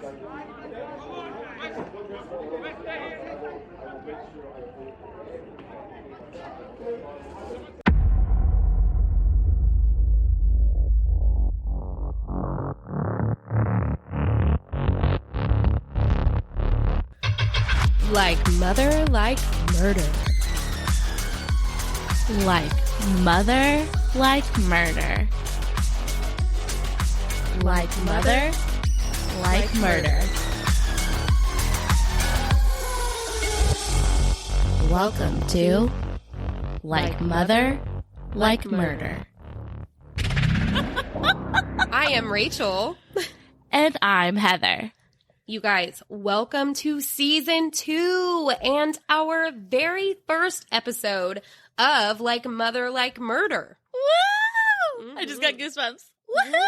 Like mother, like murder. Like mother, like murder. Like mother, like murder. Welcome to Like Mother, Like Murder. I am Rachel. And I'm Heather. You guys, welcome to season 2 and our very first episode of Like Mother, Like Murder. Woo! I just got goosebumps. Woohoo!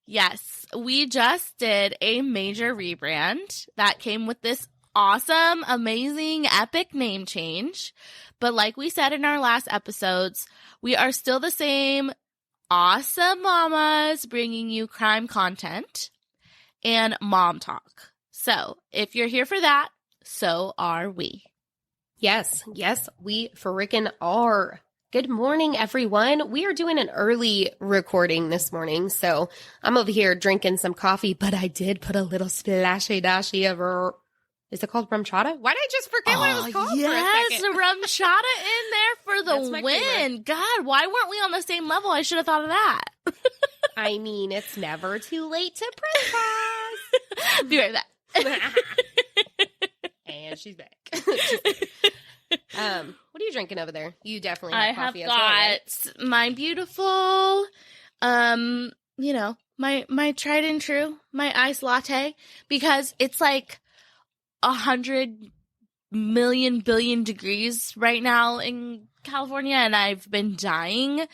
Yes, we just did a major rebrand that came with this awesome, amazing, epic name change. But like we said in our last episodes, we are still the same awesome mamas bringing you crime content and mom talk. So if you're here for that, so are we. Yes, we frickin' are. Good morning, everyone. We are doing an early recording this morning, so I'm over here drinking some coffee, but I did put a little splashy-dashy of is it called rum chata? Why did I just forget what it was called yes, for a second? rum chata in there for the win. Favorite. God, why weren't we on the same level? I should have thought of that. I mean, it's never too late to press pause. Be right back. And she's back. What are you drinking over there? You definitely have coffee as well, right? My beautiful, my tried and true, my iced latte, because it's like 100 million billion degrees right now in California, and I've been dying.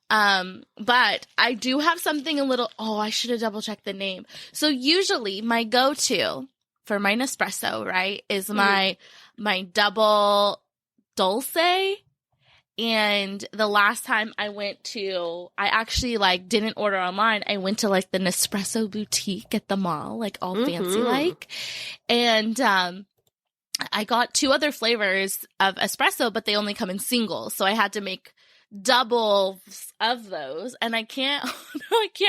But I do have something a little, I should have double checked the name. So usually my go-to for my Nespresso, right, is my double dulce. And the last time I actually didn't order online. I went to the Nespresso boutique at the mall, all fancy like. And, I got 2 other flavors of espresso, but they only come in singles. So I had to make doubles of those, and I can't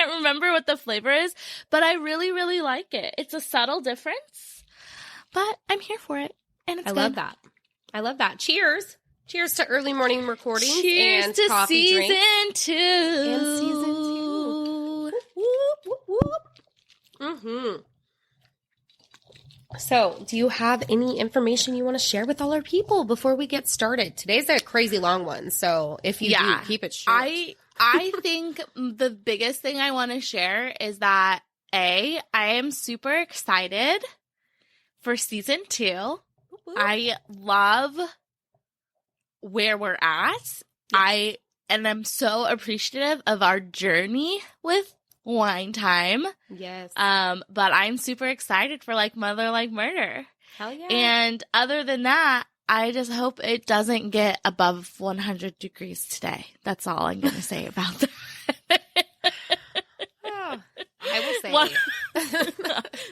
remember what the flavor is, but I really, really like it. It's a subtle difference, but I'm here for it, and it's good. I love that. Cheers to early morning recordings. Cheers and to coffee season drinks. 2 And season 2. Whoop, whoop, whoop. So, do you have any information you want to share with all our people before we get started? Today's a crazy long one, so if you do, keep it short. I think the biggest thing I want to share is that, I am super excited for season 2. Woo-hoo. I love where we're at. Yes. I'm so appreciative of our journey with Wine Time. Yes. But I'm super excited for Like Mother, Like Murder. Hell yeah. And other than that, I just hope it doesn't get above 100 degrees today. That's all I'm going to say about that. I will say.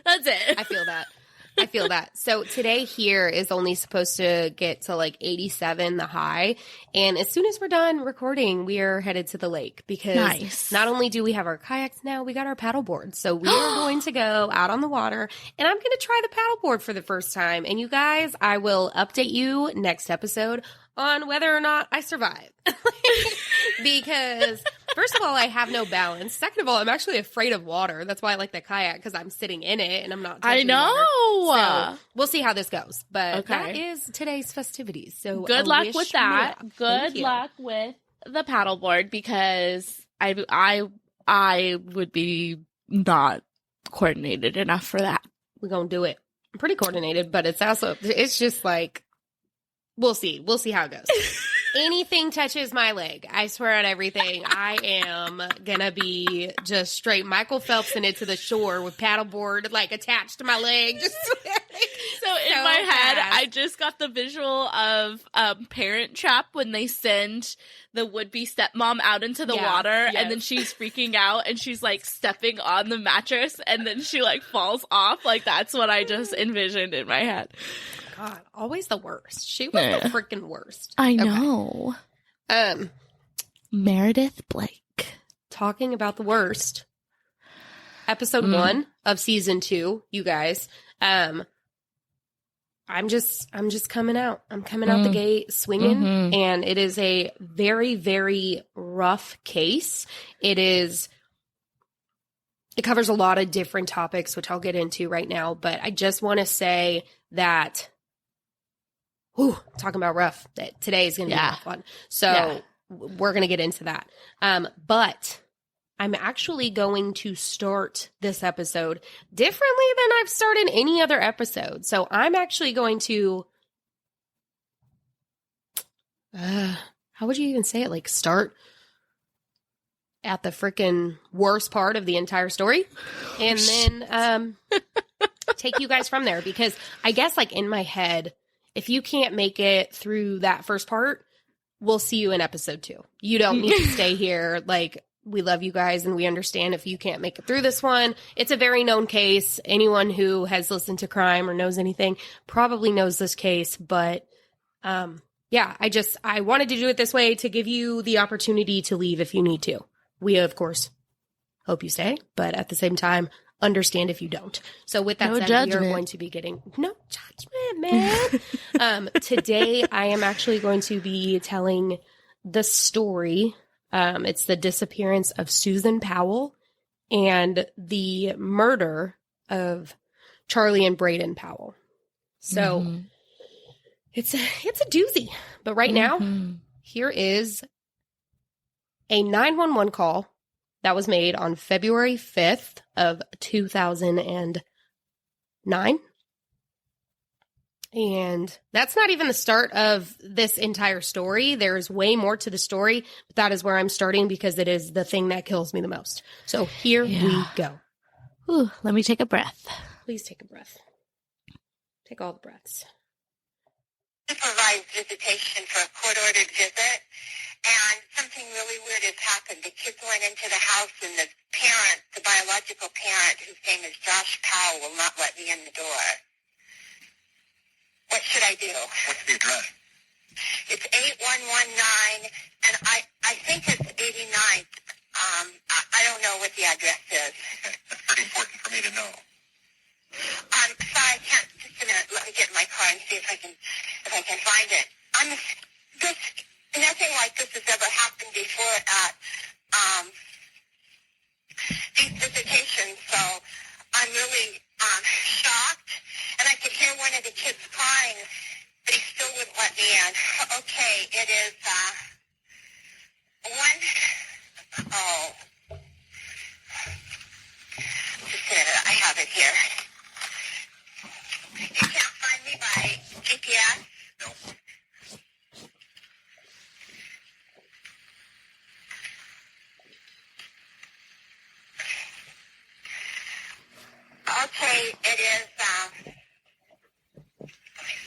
That's it. I feel that. So today here is only supposed to get to 87, the high. And as soon as we're done recording, we are headed to the lake because not only do we have our kayaks now, we got our paddle board. So we are going to go out on the water, and I'm going to try the paddle board for the first time. And you guys, I will update you next episode on whether or not I survive. Because first of all, I have no balance. Second of all, I'm actually afraid of water. That's why I like the kayak, because I'm sitting in it and I'm not touching water. So we'll see how this goes. But that is today's festivities. So good luck with that. Good luck with the paddleboard, because I would be not coordinated enough for that. We're gonna do it. I'm pretty coordinated, but it's just we'll see. We'll see how it goes. Anything touches my leg, I swear on everything, I am gonna be just straight Michael Phelpsing it to the shore with paddleboard attached to my leg. Just so in my head, I just got the visual of Parent Trap when they send the would-be stepmom out into the water, and then she's freaking out, and she's, like, stepping on the mattress, and then she, like, falls off. Like, that's what I just envisioned in my head. God, always the worst. She was the freaking worst. I know. Meredith Blake. Talking about the worst. Episode 1 of season 2, you guys. I'm just coming out. I'm coming out the gate swinging, and it is a very, very rough case. It covers a lot of different topics, which I'll get into right now, but I just want to say that, talking about rough, that today is going to be a rough one. So we're going to get into that. But I'm actually going to start this episode differently than I've started any other episode. So I'm actually going to, how would you even say it? Like, start at the freaking worst part of the entire story and then take you guys from there. Because I guess, like, in my head, if you can't make it through that first part, we'll see you in episode 2. You don't need to stay here. Like, we love you guys, and we understand if you can't make it through this one. It's a very known case. Anyone who has listened to crime or knows anything probably knows this case. But, I wanted to do it this way to give you the opportunity to leave if you need to. We, of course, hope you stay, but at the same time, understand if you don't. So with that said, we are going to be getting no judgment, man. Today, I am actually going to be telling the story. It's the disappearance of Susan Powell and the murder of Charlie and Braden Powell. So it's a doozy. But right now, here is a 911 call that was made on February 5th of 2009. And that's not even the start of this entire story. There's way more to the story, but that is where I'm starting because it is the thing that kills me the most. So here we go. Ooh, let me take a breath. Please take a breath. Take all the breaths. Supervised visitation for a court-ordered visit, and something really weird has happened. The kids went into the house, and the parent, the biological parent, whose name is Josh Powell, will not let me in the door. What should I do? What's the address? It's 8119, and I think it's 89th. I don't know what the address is. Okay. That's pretty important for me to know. Sorry, I can't. Just a minute. Let me get in my car and see if I can find it. Nothing like this has ever happened before at these visitations, so I'm really shocked. And I could hear one of the kids crying, but he still wouldn't let me in. Okay, it is just a minute, I have it here. You can't find me by GPS? No. Okay, it is, I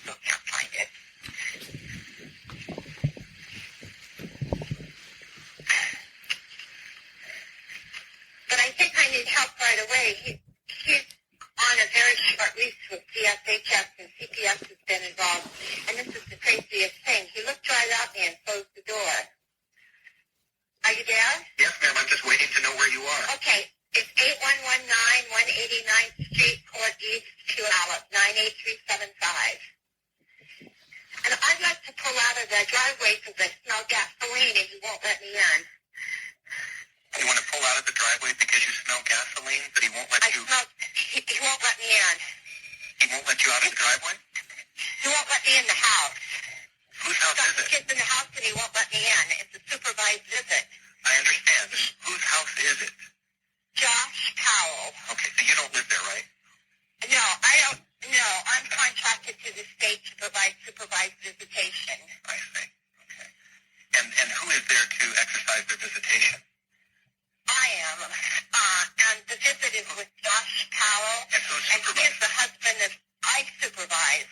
still can't find it. But I think I need help right away. He's on a very short lease with DSHS, and CPS has been involved. And this is the craziest thing. He looked right at me and closed the door. Are you there? Yes, ma'am. I'm just waiting to know where you are. Okay. It's 8119 189th Street, Court East, Puyallup, 98375. And I'd like to pull out of the driveway because I smell gasoline and he won't let me in. You want to pull out of the driveway because you smell gasoline, but he won't let you... He won't let me in. He won't let you out of the driveway? He won't let me in the house. Whose house is it? Kids in the house and he won't let me in. It's a supervised visit. I understand. Whose house is it? Josh Powell. Okay, so you don't live there, right? No, I don't. No, I'm contracted to the state to provide supervised visitation. I see. Okay. And who is there to exercise their visitation? I am. And the visit is with Josh Powell. And who's And he is the husband that I supervise.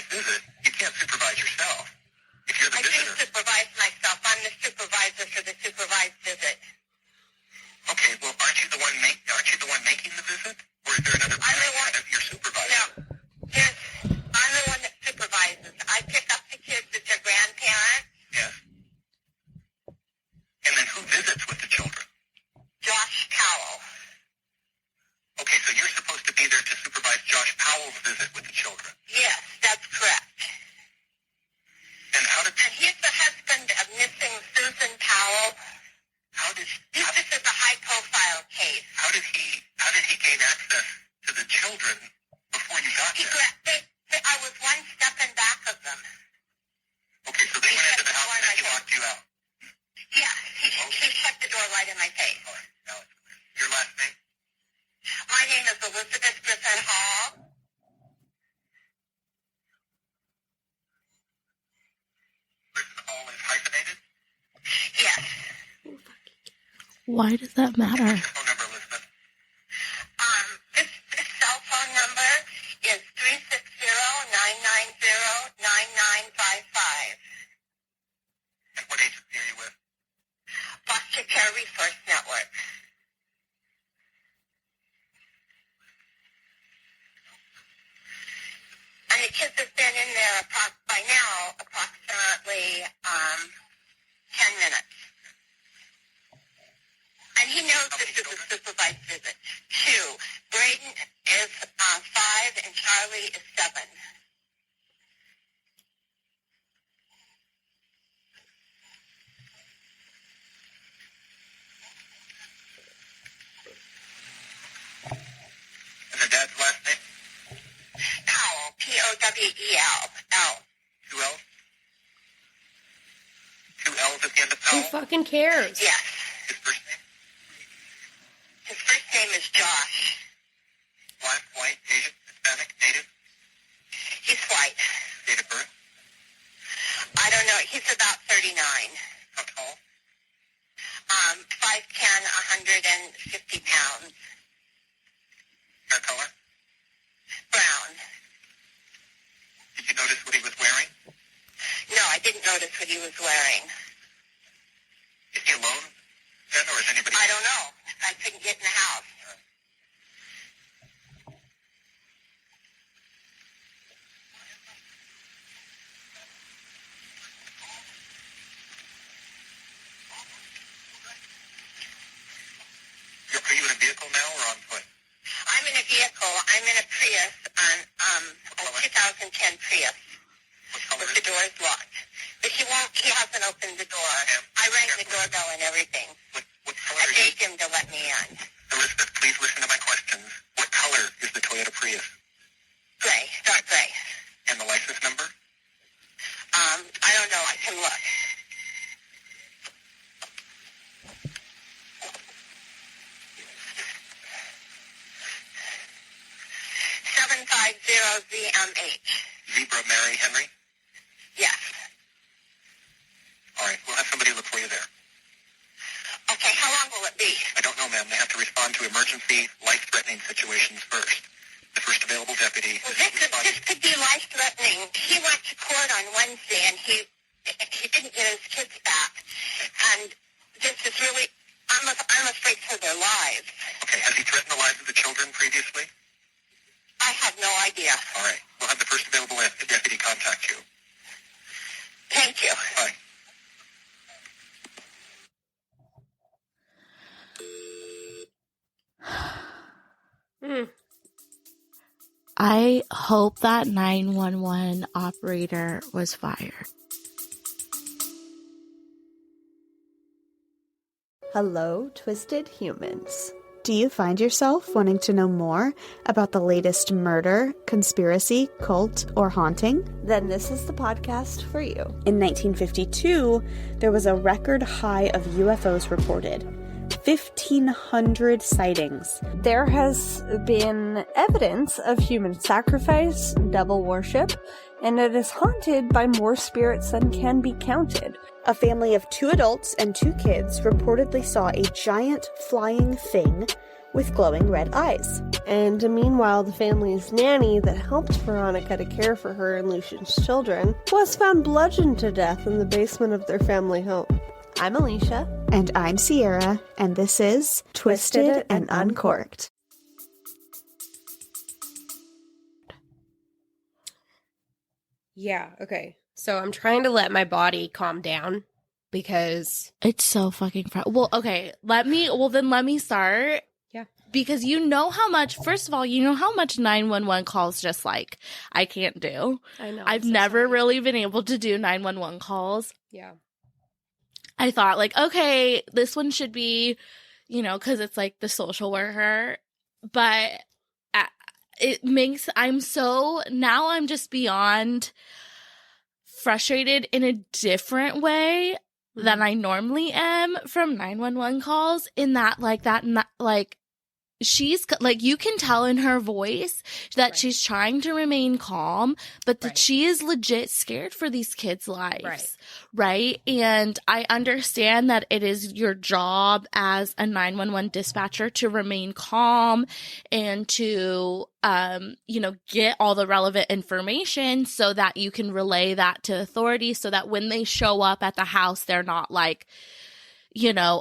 visit, you can't supervise yourself. If you're the visitor. I do supervise myself. I'm the supervisor for the supervised visit. Okay, well, aren't you the one making the visit? Or is there another person that you're supervising? No. I'm the one that supervises. I pick up the kids as their grandparents. Yes. And then who visits with the children? Josh Powell. Okay, so you're supposed to be there to supervise Josh Powell's visit with the children. Yes, that's correct. And And he's the husband of missing Susan Powell. This is a high-profile case. How did he gain access to the children before you got there? I was one step in back of them. Okay, so they went into the house and then he locked you out. Yeah, he shut the door right in my face. All right, now it's clear. Your last name? My name is Elizabeth Griffin Hall. Griffin Hall is hyphenated? Yes. Why does that matter? What's your phone number, Elizabeth? This cell phone number is 360-990-9955. And what agency are you with? Foster Care Resource Network. And the kids have been in there by now approximately 10 minutes. And he knows this is a supervised visit. 2. Braden is 5 and Charlie is 7. And the dad's last name? Powell, Powell. 2 L's? 2 L's at the end of Who Powell? fucking cares? Yes. His first name? His first name is Josh. Black, white, Asian, Hispanic, native? He's white. Date of birth? I don't know. He's about 39. How tall? 5'10", 150 pounds. Hair color? Brown. Did you notice what he was wearing? No, I didn't notice what he was wearing. Is he alone then, or is anybody? I don't know. I couldn't get in the house. Are you in a vehicle now or on foot? I'm in a vehicle. I'm in a Prius, a 2010 Prius. What color With is the doors locked. But he hasn't opened the door. I rang the doorbell and everything. What color I is begged him to let me in. Elizabeth, please listen to my questions. What color is the Toyota Prius? Gray, dark gray. And the license number? I don't know. I can look. ZMH. Zebra Mary Henry? Yes. All right, we'll have somebody look for you there. Okay, how long will it be? I don't know, ma'am. They have to respond to emergency, life-threatening situations first. The first available deputy Well, is this responding. could be life-threatening. He went to court on Wednesday, and he didn't get his kids back. And this is really, I'm afraid for their lives. Okay, has he threatened the lives of the children previously? I have no idea. All right, we'll have the first available deputy contact you. Thank you. Bye. I hope that 911 operator was fired. Hello, Twisted Humans. Do you find yourself wanting to know more about the latest murder, conspiracy, cult, or haunting? Then this is the podcast for you. In 1952, there was a record high of UFOs reported. 1,500 sightings. There has been evidence of human sacrifice, devil worship, and it is haunted by more spirits than can be counted. A family of 2 adults and 2 kids reportedly saw a giant flying thing with glowing red eyes. And meanwhile, the family's nanny that helped Veronica to care for her and Lucian's children was found bludgeoned to death in the basement of their family home. I'm Alicia. And I'm Sierra, and this is Twisted and Uncorked. Yeah, okay. So I'm trying to let my body calm down because it's so fucking well, okay. Let me start. Yeah. Because you know how much, first of all, you know how much 911 calls just like I can't do. I know. I've never really been able to do 911 calls. Yeah. I thought like, okay, this one should be, you know, because it's like the social worker. But I'm just beyond frustrated in a different way than I normally am from 911 calls, in that she's like, you can tell in her voice that she's trying to remain calm, but that she is legit scared for these kids' lives. Right? And I understand that it is your job as a 911 dispatcher to remain calm and to, get all the relevant information so that you can relay that to authorities so that when they show up at the house, they're not like,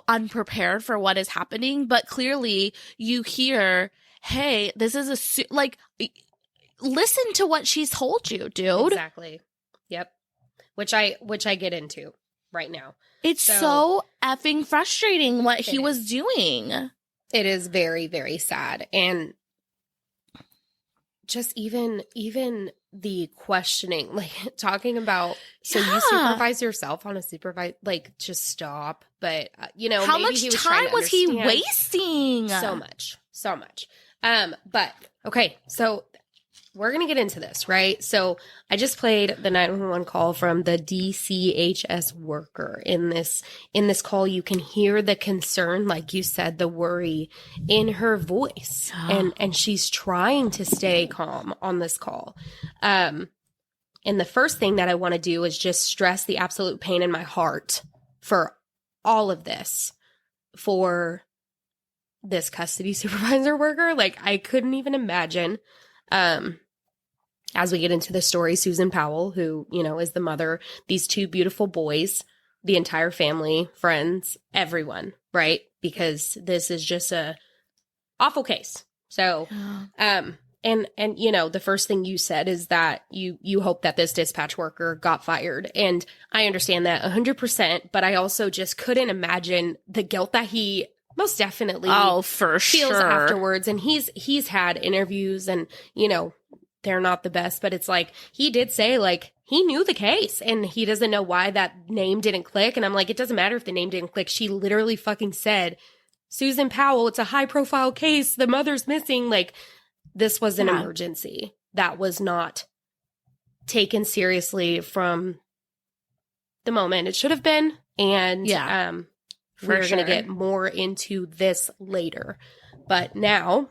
unprepared for what is happening. But clearly you hear, hey, this is listen to what she's told you, dude. Exactly. Yep. Which I get into right now. It's so effing frustrating what he was doing. It is very, very sad. And just even the questioning, like talking about, so you supervise yourself on a supervise, like just stop. But, how maybe much time was he wasting? So much. But okay, so we're going to get into this, right? So I just played the 911 call from the DCHS worker. In this call, you can hear the concern, like you said, the worry in her voice. And she's trying to stay calm on this call. And the first thing that I want to do is just stress the absolute pain in my heart for all of this, for this custody supervisor worker. Like, I couldn't even imagine. As we get into the story, Susan Powell, who, is the mother, these two beautiful boys, the entire family, friends, everyone, right? Because this is just a awful case. So, and the first thing you said is that you hope that this dispatch worker got fired. And I understand that 100%, but I also just couldn't imagine the guilt that he most definitely feels afterwards. And he's had interviews and, they're not the best, but it's like, he did say, like, he knew the case and he doesn't know why that name didn't click. And I'm like, it doesn't matter if the name didn't click. She literally fucking said, Susan Powell, it's a high profile case. The mother's missing. Like, this was an emergency that was not taken seriously from the moment it should have been. And we're going to get more into this later. But now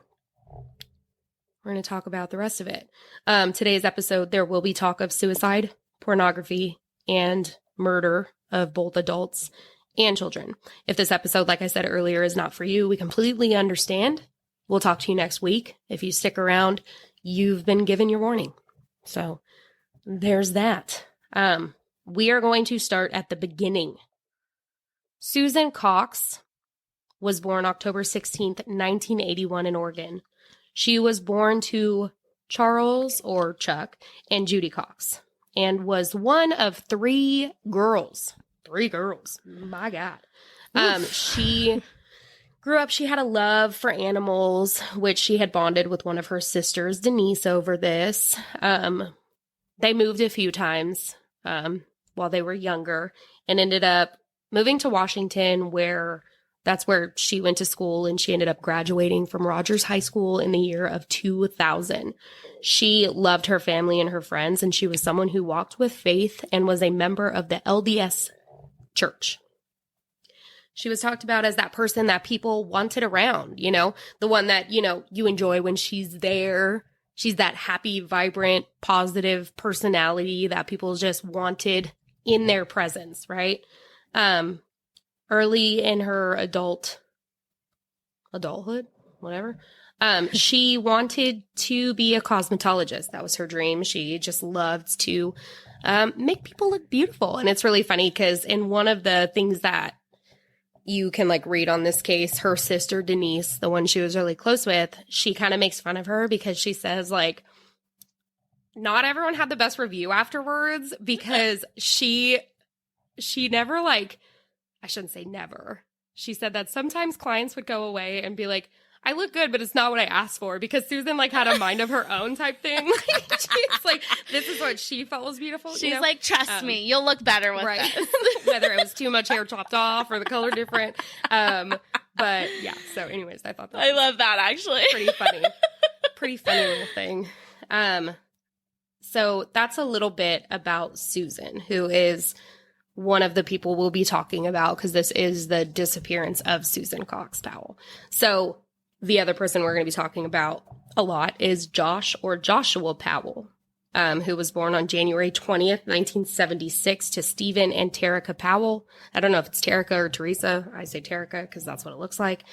we're going to talk about the rest of it. Today's episode, there will be talk of suicide, pornography, and murder of both adults and children. If this episode, like I said earlier, is not for you, we completely understand. We'll talk to you next week. If you stick around, you've been given your warning. So there's that. We are going to start at the beginning. Susan Cox was born October 16th, 1981 in Oregon. She was born to Charles, or Chuck, and Judy Cox, and was one of three girls. My God. She grew up, she had a love for animals, which she had bonded with one of her sisters, Denise, over this. They moved a few times while they were younger and ended up moving to Washington, that's where she went to school, and she ended up graduating from Rogers High School in the year of 2000. She loved her family and her friends, and she was someone who walked with faith and was a member of the LDS Church. She was talked about as that person that people wanted around, the one that, you enjoy when she's there. She's that happy, vibrant, positive personality that people just wanted in their presence, right? Early in her adulthood, whatever. She wanted to be a cosmetologist. That was her dream. She just loved to make people look beautiful. And it's really funny because in one of the things that you can like read on this case, her sister Denise, the one she was really close with, she kind of makes fun of her because she says like, not everyone had the best review afterwards because she never like, I shouldn't say never. She said that sometimes clients would go away and be like, I look good, but it's not what I asked for, because Susan like had a mind of her own type thing. Like, she's like, this is what she felt was beautiful. She's like, trust me, you'll look better with this. Whether it was too much hair chopped off or the color different. But yeah, so anyways, I thought that I love that actually. Pretty funny. Pretty funny little thing. So that's a little bit about Susan, who is one of the people we'll be talking about, because this is the disappearance of Susan Cox Powell. So the other person we're going to be talking about a lot is Josh or Joshua Powell, who was born on January 20th, 1976 to Stephen and Terica Powell. I don't know if it's Terica or Teresa. I say Terica because that's what it looks like.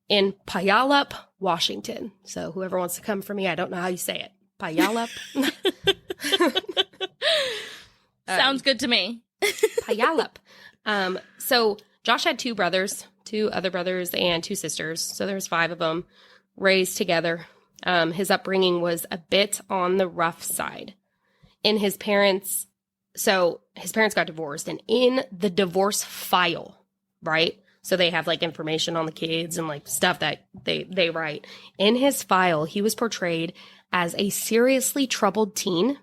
In Puyallup, Washington. So whoever wants to come for me, I don't know how you say it. Puyallup. Sounds good to me. Puyallup. So Josh had two other brothers and two sisters. So there's 5 of them raised together. His upbringing was a bit on the rough side. His parents got divorced, and in the divorce file, right? So they have like information on the kids and like stuff that they write. In his file, he was portrayed as a seriously troubled teen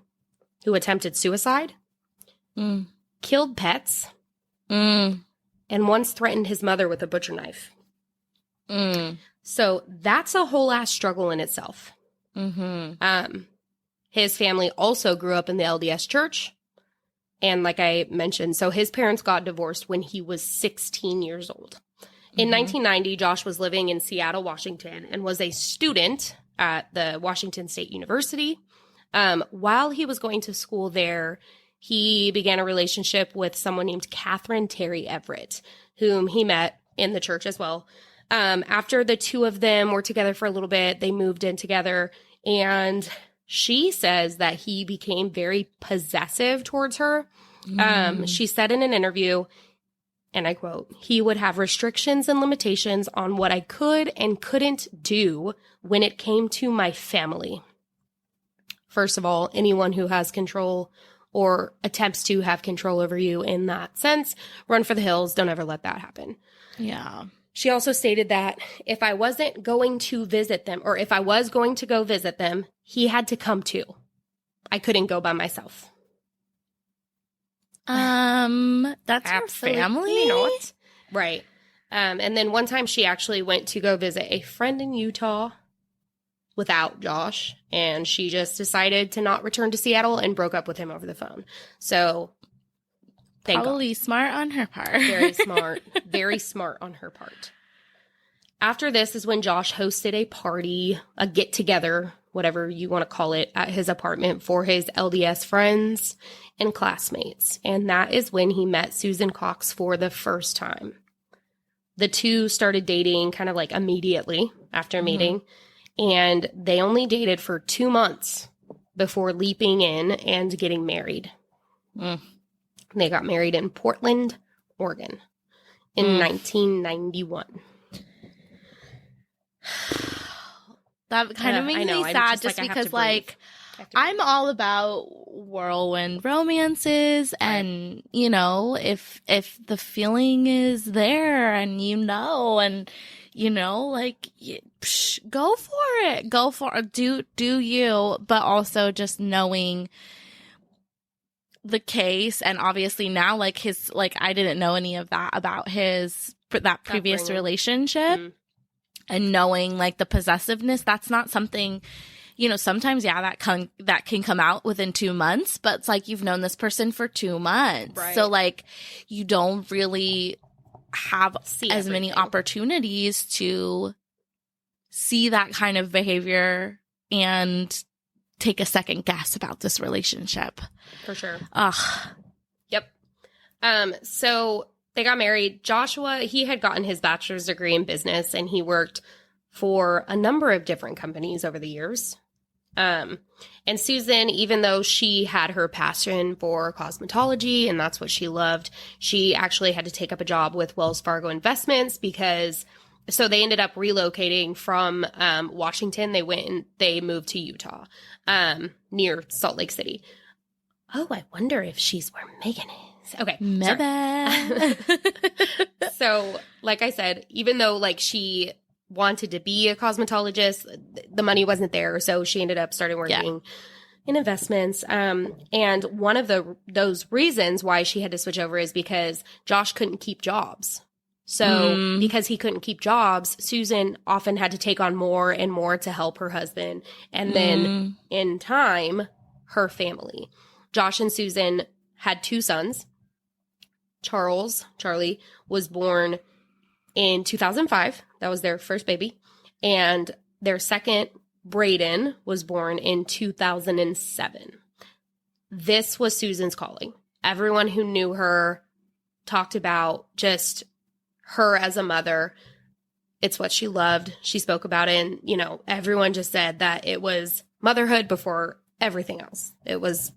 who attempted suicide, killed pets, and once threatened his mother with a butcher knife. So that's a whole ass struggle in itself. His family also grew up in the LDS church. And like I mentioned, so his parents got divorced when he was 16 years old. In 1990, Josh was living in Seattle, Washington, and was a student at the Washington State University. While he was going to school there, he began a relationship with someone named Catherine Terry Everett, whom he met in the church as well. After the two of them were together for a little bit, they moved in together, and she says that he became very possessive towards her. She said in an interview, and I quote, "He would have restrictions and limitations on what I could and couldn't do when it came to my family." First of all, anyone who has control or attempts to have control over you in that sense, run for the hills. Don't ever let that happen. Yeah. She also stated that if I wasn't going to visit them, or if I was going to go visit them, he had to come too. I couldn't go by myself. That's her family? Not. Right. And then one time she actually went to go visit a friend in Utah without Josh, and she just decided to not return to Seattle and broke up with him over the phone. So probably smart on her part. Very smart. Very smart on her part. After this is when Josh hosted a party, a get-together, whatever you want to call it, at his apartment for his LDS friends and classmates. And that is when he met Susan Cox for the first time. The two started dating kind of like immediately after meeting. And they only dated for 2 months before leaping in and getting married. They got married in Portland, Oregon in 1991. That kind of makes me sad just because, like, I'm all about whirlwind romances, and, you know, if the feeling is there and, you know, like, go for it. Do you, but also just knowing the case, and obviously now, like, I didn't know any of that about that previous relationship, and knowing, like, the possessiveness, that's not something, you know, sometimes, that can come out within 2 months, but it's like you've known this person for 2 months. Right. So, like, you don't really have as many opportunities to see that kind of behavior and take a second guess about this relationship. For sure. Yep. So they got married. Joshua, he had gotten his bachelor's degree in business, and he worked for a number of different companies over the years. And Susan, even though she had her passion for cosmetology and that's what she loved, she actually had to take up a job with Wells Fargo Investments so they ended up relocating from Washington. They moved to Utah, near Salt Lake City. Oh, I wonder if she's where Megan is. Okay. Maybe. So, like I said, even though like she wanted to be a cosmetologist, the money wasn't there, so she ended up starting working in investments. And one of those reasons why she had to switch over is because Josh couldn't keep jobs. So because he couldn't keep jobs, Susan often had to take on more and more to help her husband. And then in time, her family. Josh and Susan had 2 sons. Charlie, was born in 2005. That was their first baby. And their second, Braden, was born in 2007. This was Susan's calling. Everyone who knew her talked about just her as a mother. It's what she loved. She spoke about it. And, everyone just said that it was motherhood before everything else. That was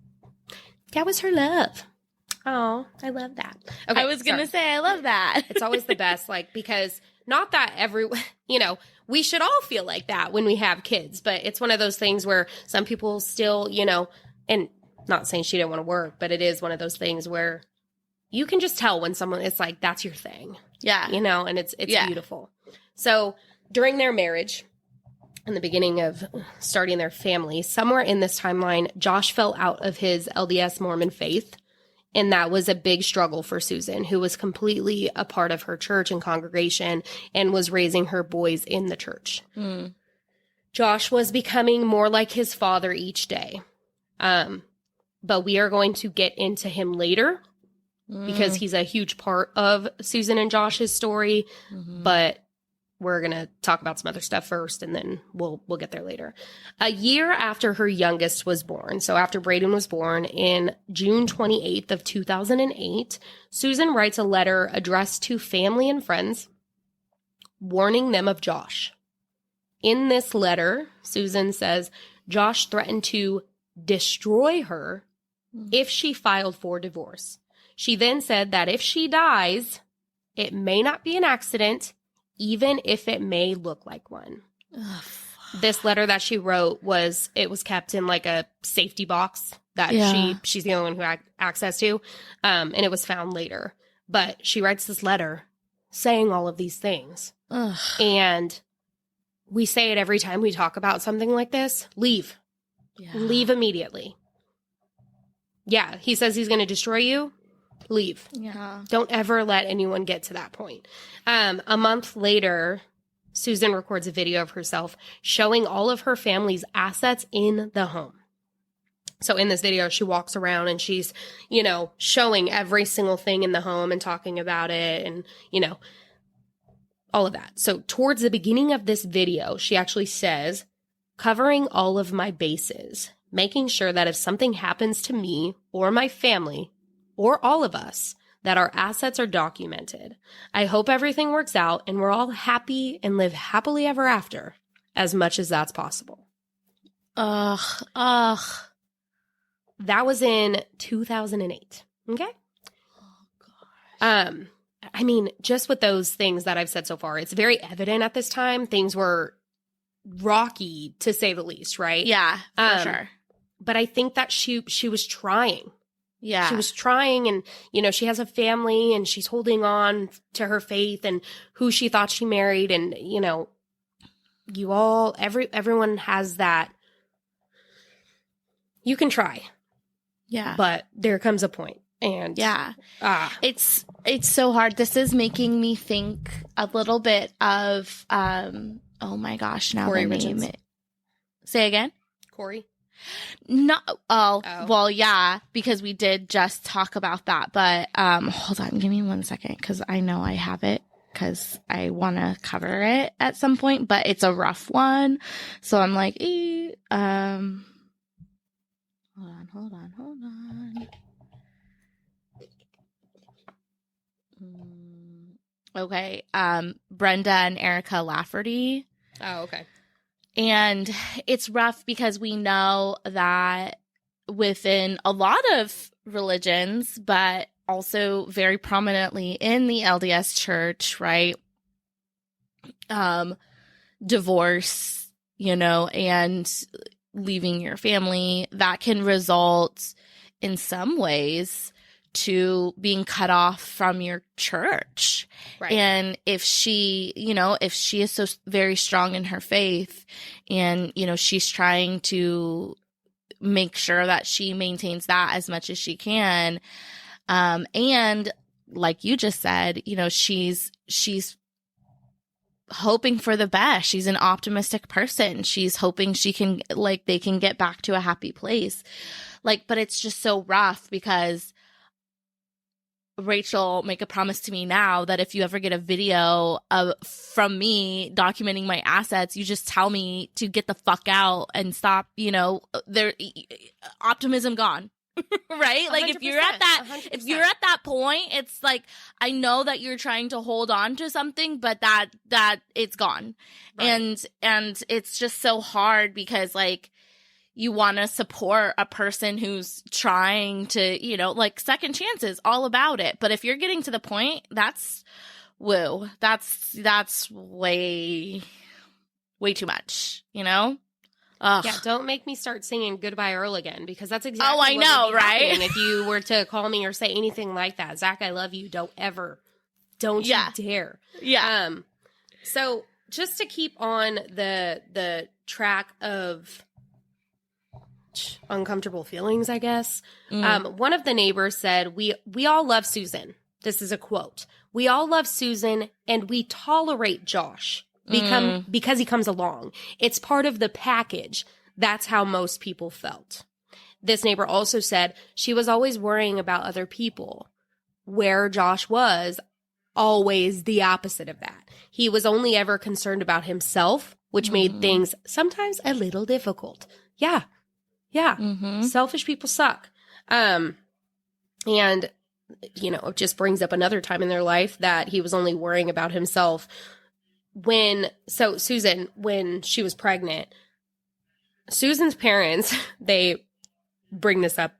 her love. Oh, I love that. Okay, I was going to say, I love that. It's always the best, because not that we should all feel like that when we have kids, but it's one of those things where some people still, and not saying she didn't want to work, but it is one of those things where you can just tell when someone, it's like, that's your thing. Yeah. And it's beautiful. So during their marriage, in the beginning of starting their family, somewhere in this timeline, Josh fell out of his LDS Mormon faith. And that was a big struggle for Susan, who was completely a part of her church and congregation and was raising her boys in the church. Josh was becoming more like his father each day. But we are going to get into him later because he's a huge part of Susan and Josh's story. But we're going to talk about some other stuff first, and then we'll get there later. A year after her youngest was born, so after Braden was born in June 28th of 2008, Susan writes a letter addressed to family and friends, warning them of Josh. In this letter, Susan says Josh threatened to destroy her if she filed for divorce. She then said that if she dies, it may not be an accident, even if it may look like one. This letter that she wrote was kept in like a safety box that she's the only one who had access to. And it was found later. But she writes this letter saying all of these things. And we say it every time we talk about something like this. Leave. Yeah. Leave immediately. Yeah, he says he's going to destroy you. Leave. Yeah. Don't ever let anyone get to that point. A month later, Susan records a video of herself showing all of her family's assets in the home. So in this video, she walks around and she's, showing every single thing in the home and talking about it and, all of that. So towards the beginning of this video, she actually says, covering all of my bases, making sure that if something happens to me or my family, or all of us, that our assets are documented. I hope everything works out and we're all happy and live happily ever after, as much as that's possible. That was in 2008. Okay? Oh, gosh. I mean, just with those things that I've said so far, it's very evident at this time. Things were rocky, to say the least, right? Yeah, for sure. But I think that she was trying. Yeah. She was trying and, she has a family and she's holding on to her faith and who she thought she married. And, everyone has that. You can try. Yeah. But there comes a point. And yeah, it's so hard. This is making me think a little bit of, oh my gosh, now Corey the name Richards. it. Say again? Corey? No. Oh, well, yeah, because we did just talk about that. But hold on, give me 1 second because I know I have it because I want to cover it at some point. But it's a rough one, so I'm like, hold on. Okay, Brenda and Erica Lafferty. Oh, okay. And it's rough because we know that within a lot of religions, but also very prominently in the LDS church, right? Divorce, and leaving your family, that can result in some ways to being cut off from your church. Right. And if she is so very strong in her faith and, she's trying to make sure that she maintains that as much as she can. And like you just said, she's hoping for the best. She's an optimistic person. She's hoping they can get back to a happy place. But it's just so rough because Rachel, make a promise to me now that if you ever get a video from me documenting my assets, you just tell me to get the fuck out and stop, optimism gone. Right? 100%, if you're at that 100%. if you're at that point, it's I know that you're trying to hold on to something, but that it's gone. Right. And it's just so hard because you want to support a person who's trying to, second chances, all about it. But if you're getting to the point, that's way too much, Ugh. Yeah, don't make me start singing Goodbye Earl again, because that's exactly I what know, would be right? happening if you were to call me or say anything like that. Zach, I love you. Don't you dare. Yeah. So just to keep on the track of uncomfortable feelings, I guess. One of the neighbors said, we all love Susan. This is a quote. We all love Susan and we tolerate Josh because he comes along. It's part of the package. That's how most people felt. This neighbor also said she was always worrying about other people, where Josh was always the opposite of that. He was only ever concerned about himself, which made things sometimes a little difficult. Yeah. Selfish people suck. And, it just brings up another time in their life that he was only worrying about himself. Susan, when she was pregnant, Susan's parents, they bring this up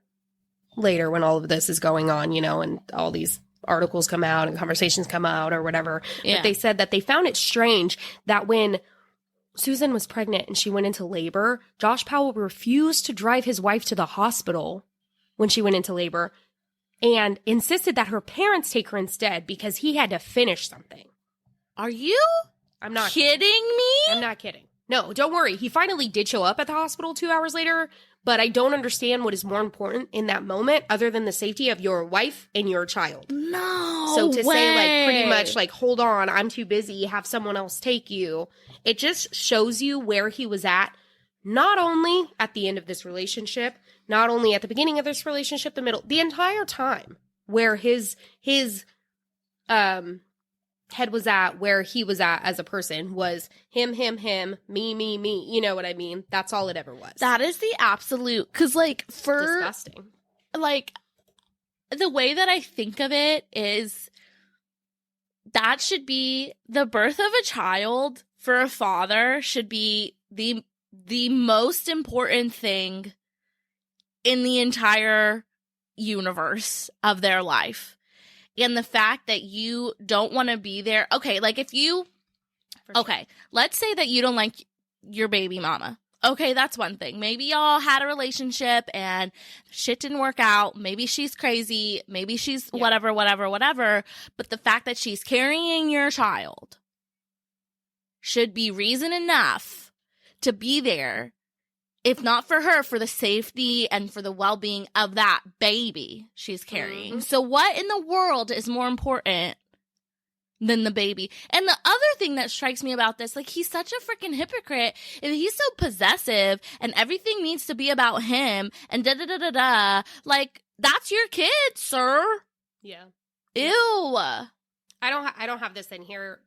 later when all of this is going on, and all these articles come out and conversations come out or whatever. Yeah. But they said that they found it strange that when Susan was pregnant and she went into labor, Josh Powell refused to drive his wife to the hospital when she went into labor and insisted that her parents take her instead because he had to finish something. Are you? I'm not kidding me? I'm not kidding. No, don't worry. He finally did show up at the hospital 2 hours later, but I don't understand what is more important in that moment other than the safety of your wife and your child. No So to way. say pretty much hold on, I'm too busy, have someone else take you. It just shows you where he was at, not only at the end of this relationship, not only at the beginning of this relationship, the middle, the entire time where his head was at, where he was at as a person was him, me. You know what I mean? That's all it ever was. That is the absolute, because disgusting. The way that I think of it is that should be the birth of a child for a father should be the most important thing in the entire universe of their life. And the fact that you don't want to be there. Okay, let's say that you don't like your baby mama. Okay, that's one thing. Maybe y'all had a relationship and shit didn't work out. Maybe she's crazy. Maybe she's whatever. But the fact that she's carrying your child should be reason enough to be there. If not for her, for the safety and for the well-being of that baby she's carrying. Mm-hmm. So what in the world is more important than the baby? And the other thing that strikes me about this, he's such a freaking hypocrite. If he's so possessive and everything needs to be about him and da-da-da-da-da, that's your kid, sir. Yeah. Ew. I don't have this in here.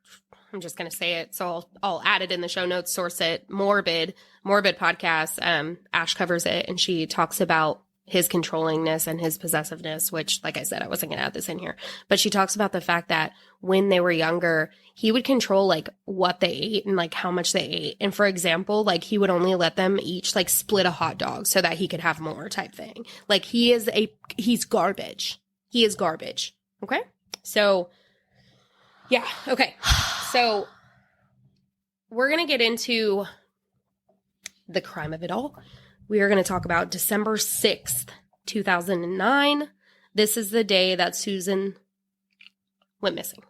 I'm just going to say it. So I'll add it in the show notes, source it. Morbid podcast. Ash covers it and she talks about his controllingness and his possessiveness, which, like I said, I wasn't going to add this in here. But she talks about the fact that when they were younger, he would control, like, what they ate and, like, how much they ate. And, for example, like, he would only let them each, like, split a hot dog so that he could have more type thing. Like, he's garbage. He is garbage. Okay? So, yeah. Okay. So, we're going to get into the crime of it all. We are going to talk about December 6th, 2009. This is the day that Susan went missing.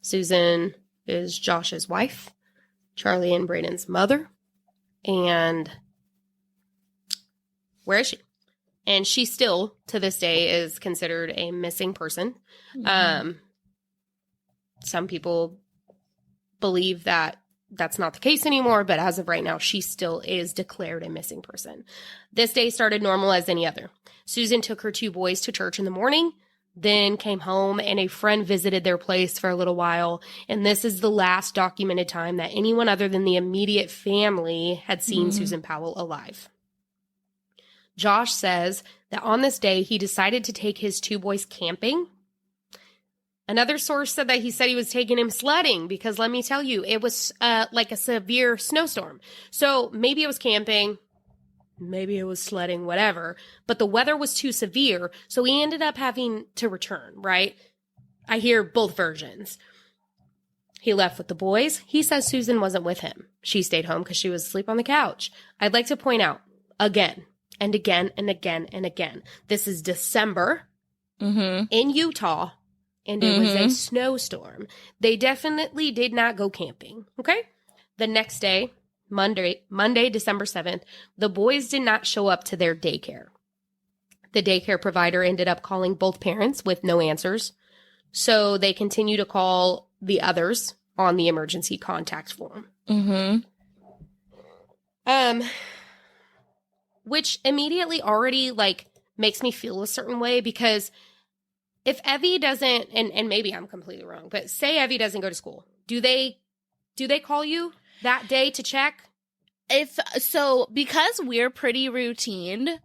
Susan is Josh's wife, Charlie and Braden's mother. And where is she? And she still, to this day, is considered a missing person. Mm-hmm. Some people believe that that's not the case anymore, but as of right now, she still is declared a missing person. This day started normal as any other. Susan took her 2 boys to church in the morning, then came home, and a friend visited their place for a little while. And this is the last documented time that anyone other than the immediate family had seen Susan Powell alive. Josh says that on this day, he decided to take his 2 boys camping. Another source said that he said he was taking him sledding because, let me tell you, it was like a severe snowstorm. So maybe it was camping, maybe it was sledding, whatever. But the weather was too severe, so he ended up having to return, right? I hear both versions. He left with the boys. He says Susan wasn't with him. She stayed home because she was asleep on the couch. I'd like to point out, again, and again, and again, and again, this is December in Utah. And it was a snowstorm. They definitely did not go camping, okay? The next day, Monday, December 7th, the boys did not show up to their daycare. The daycare provider ended up calling both parents with no answers. So they continue to call the others on the emergency contact form. Which immediately already, like, makes me feel a certain way because if Evie doesn't, and maybe I'm completely wrong, but say Evie doesn't go to school, do they call you that day to check? Because we're pretty routine,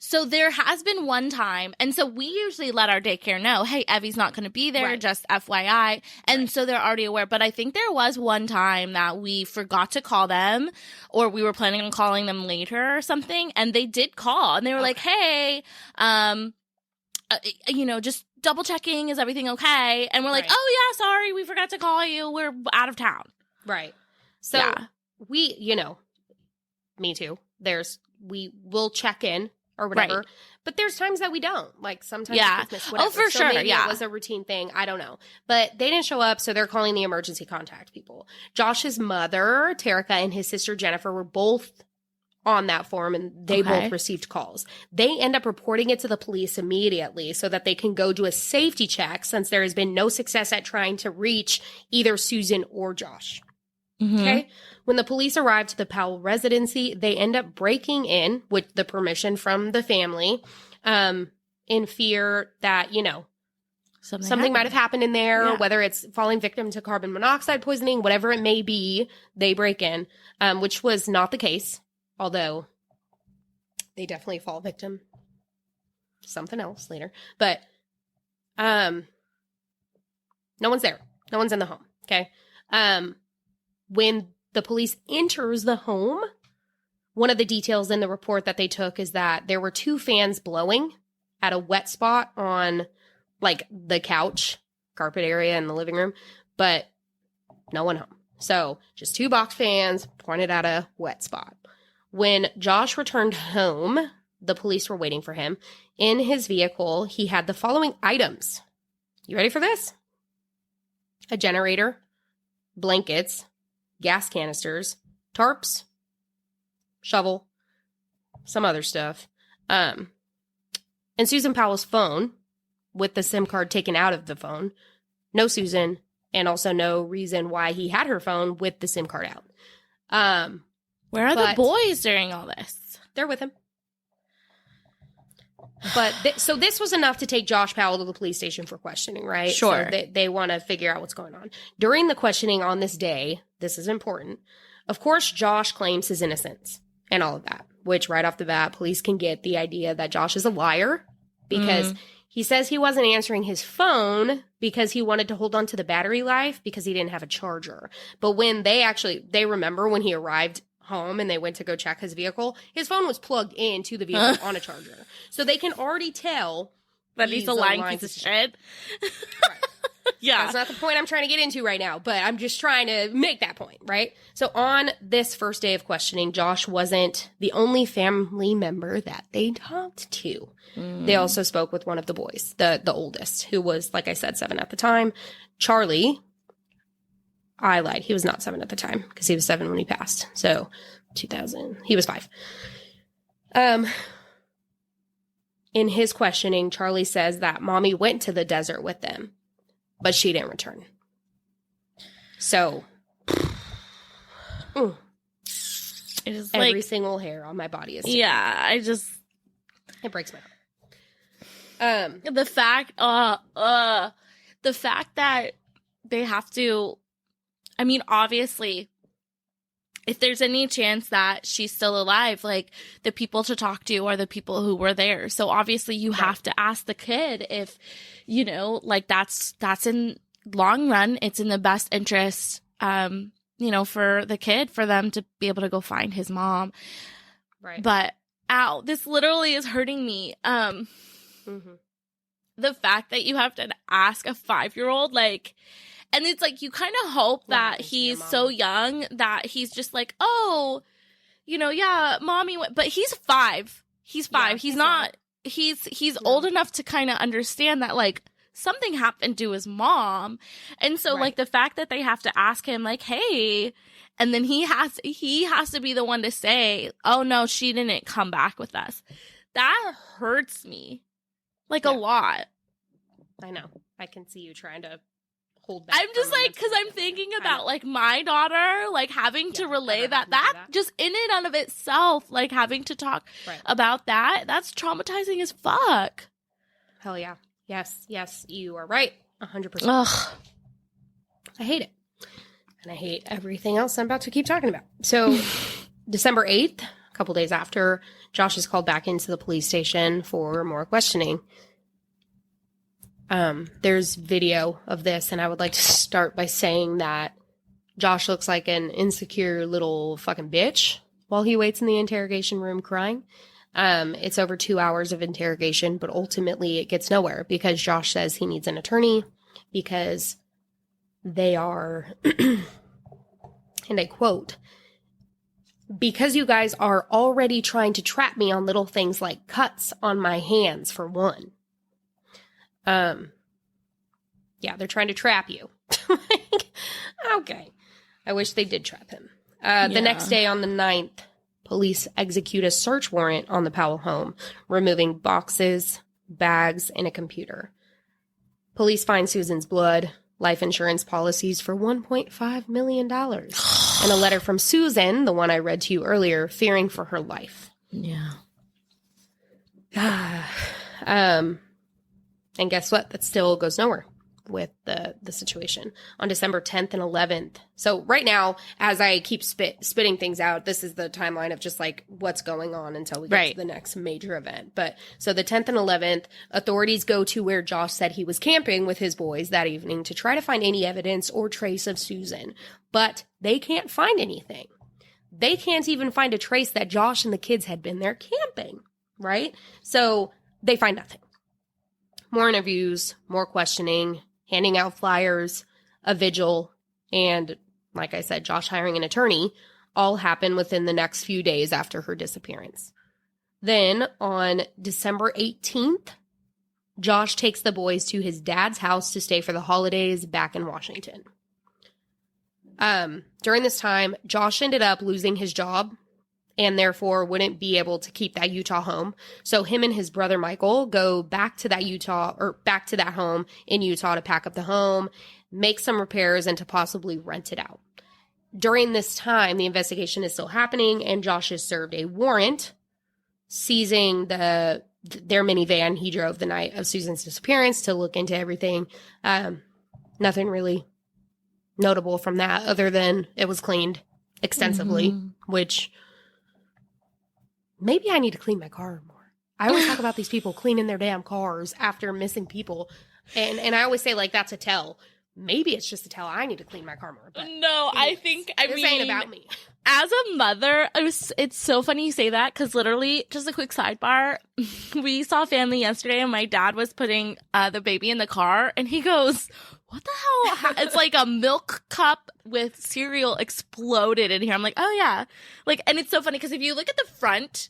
so there has been one time, and so we usually let our daycare know, hey, Evie's not going to be there, just FYI, and so they're already aware, but I think there was one time that we forgot to call them, or we were planning on calling them later or something, and they did call, and they were like, hey, just double checking, is everything okay? And we're like, oh yeah, sorry, we forgot to call you, we're out of town. Right. So we, me too, we will check in or whatever. Right. But there's times that we don't. Like, sometimes it's missed, whatever. Oh, for sure, maybe it was a routine thing. I don't know. But they didn't show up, so they're calling the emergency contact people. Josh's mother, Terica, and his sister, Jennifer, were both on that form, and they both received calls. They end up reporting it to the police immediately so that they can go do a safety check, since there has been no success at trying to reach either Susan or Josh. Okay? When the police arrive to the Powell residency, they end up breaking in with the permission from the family, in fear that, something might have happened in there, whether it's falling victim to carbon monoxide poisoning, whatever it may be, they break in, which was not the case, although they definitely fall victim to something else later. But no one's there. No one's in the home, okay? When the police enters the home, one of the details in the report that they took is that there were 2 fans blowing at a wet spot on, like, the couch, carpet area in the living room, but no one home. So just 2 box fans pointed at a wet spot. When Josh returned home, the police were waiting for him. In his vehicle, he had the following items. You ready for this? A generator, blankets, gas canisters, tarps, shovel, some other stuff. And Susan Powell's phone with the SIM card taken out of the phone. No Susan, and also no reason why he had her phone with the SIM card out. Where are the boys during all this? They're with him. But so this was enough to take Josh Powell to the police station for questioning, right? Sure. So they want to figure out what's going on. During the questioning on this day, this is important. Of course, Josh claims his innocence and all of that, which right off the bat, police can get the idea that Josh is a liar because he says he wasn't answering his phone because he wanted to hold on to the battery life because he didn't have a charger. But when they remember when he arrived home and they went to go check his vehicle, his phone was plugged into the vehicle on a charger. So they can already tell that he's a lying piece of shit. Right. Yeah. That's not the point I'm trying to get into right now, but I'm just trying to make that point, right? So on this first day of questioning, Josh wasn't the only family member that they talked to. They also spoke with one of the boys, the oldest, who was, like I said, 7 at the time. Charlie, I lied. He was not 7 at the time because he was 7 when he passed. So 2000, he was 5. In his questioning, Charlie says that Mommy went to the desert with them, but she didn't return. So, it is every single hair on my body is. Yeah, it breaks my heart. The fact that they have to, I mean, obviously, if there's any chance that she's still alive, like, the people to talk to are the people who were there. So obviously you have to ask the kid if, you know, like, that's in long run, it's in the best interest, you know, for the kid, for them to be able to go find his mom. Right. But ow, this literally is hurting me. The fact that you have to ask a 5-year-old, like, and it's like, you kind of hope that he's so young that he's just like, oh, you know, yeah, Mommy went, but he's 5. He's 5. Yeah, he's old enough to kind of understand that, like, something happened to his mom. And so, like, the fact that they have to ask him, like, hey, and then he has to be the one to say, oh, no, she didn't come back with us. That hurts me, like, a lot. I know. I can see you trying to hold back. I'm just like, because I'm thinking about, like, my daughter, like, having to relay that just in and of itself, like, having to talk about that's traumatizing as fuck. Hell yeah. Yes, you are right. 100%. Ugh. I hate it. And I hate everything else I'm about to keep talking about. So December 8th, a couple days after, Josh is called back into the police station for more questioning. There's video of this, and I would like to start by saying that Josh looks like an insecure little fucking bitch while he waits in the interrogation room crying. It's over 2 hours of interrogation, but ultimately it gets nowhere because Josh says he needs an attorney because they are, and I quote, because you guys are already trying to trap me on little things like cuts on my hands, for one. Yeah, they're trying to trap you. Okay. I wish they did trap him. The next day on the 9th, police execute a search warrant on the Powell home, removing boxes, bags, and a computer. Police find Susan's blood, life insurance policies for $1.5 million, and a letter from Susan, the one I read to you earlier, fearing for her life. Yeah. And guess what? That still goes nowhere with the situation. On December 10th and 11th. So right now, as I keep spitting things out, this is the timeline of just like what's going on until we get to the next major event. But so the 10th and 11th, authorities go to where Josh said he was camping with his boys that evening to try to find any evidence or trace of Susan. But they can't find anything. They can't even find a trace that Josh and the kids had been there camping, right? So they find nothing. More interviews, more questioning, handing out flyers, a vigil, and, like I said, Josh hiring an attorney, all happen within the next few days after her disappearance. Then, on December 18th, Josh takes the boys to his dad's house to stay for the holidays back in Washington. During this time, Josh ended up losing his job and therefore wouldn't be able to keep that Utah home. So him and his brother Michael go back to that home in Utah to pack up the home, make some repairs, and to possibly rent it out. During this time, the investigation is still happening, and Josh is served a warrant seizing the their minivan he drove the night of Susan's disappearance to look into everything. Nothing really notable from that other than it was cleaned extensively, which maybe I need to clean my car more. I always talk about these people cleaning their damn cars after missing people. And I always say, like, that's a tell. Maybe it's just a tell I need to clean my car more. But no, I think, this ain't about me. As a mother, it's so funny you say that, because literally, just a quick sidebar, we saw family yesterday and my dad was putting the baby in the car and he goes, what the hell? It's like a milk cup with cereal exploded in here. I'm like, oh yeah. Like, and it's so funny because if you look at the front,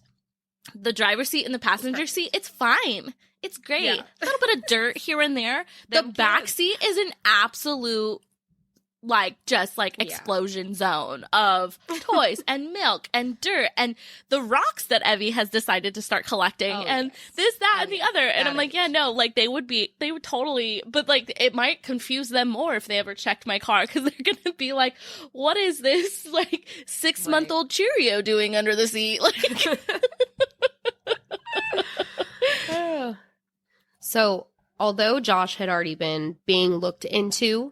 the driver's seat and the passenger seat, it's fine. It's great. Yeah. A little bit of dirt here and there. The back seat is an absolute, like, just like explosion zone of toys and milk and dirt and the rocks that Evie has decided to start collecting and this, that, and the other. And I'm like, yeah, no, like they would totally, but like it might confuse them more if they ever checked my car because they're going to be like, what is this like 6-month-old Cheerio doing under the seat? Like, So, although Josh had already been being looked into,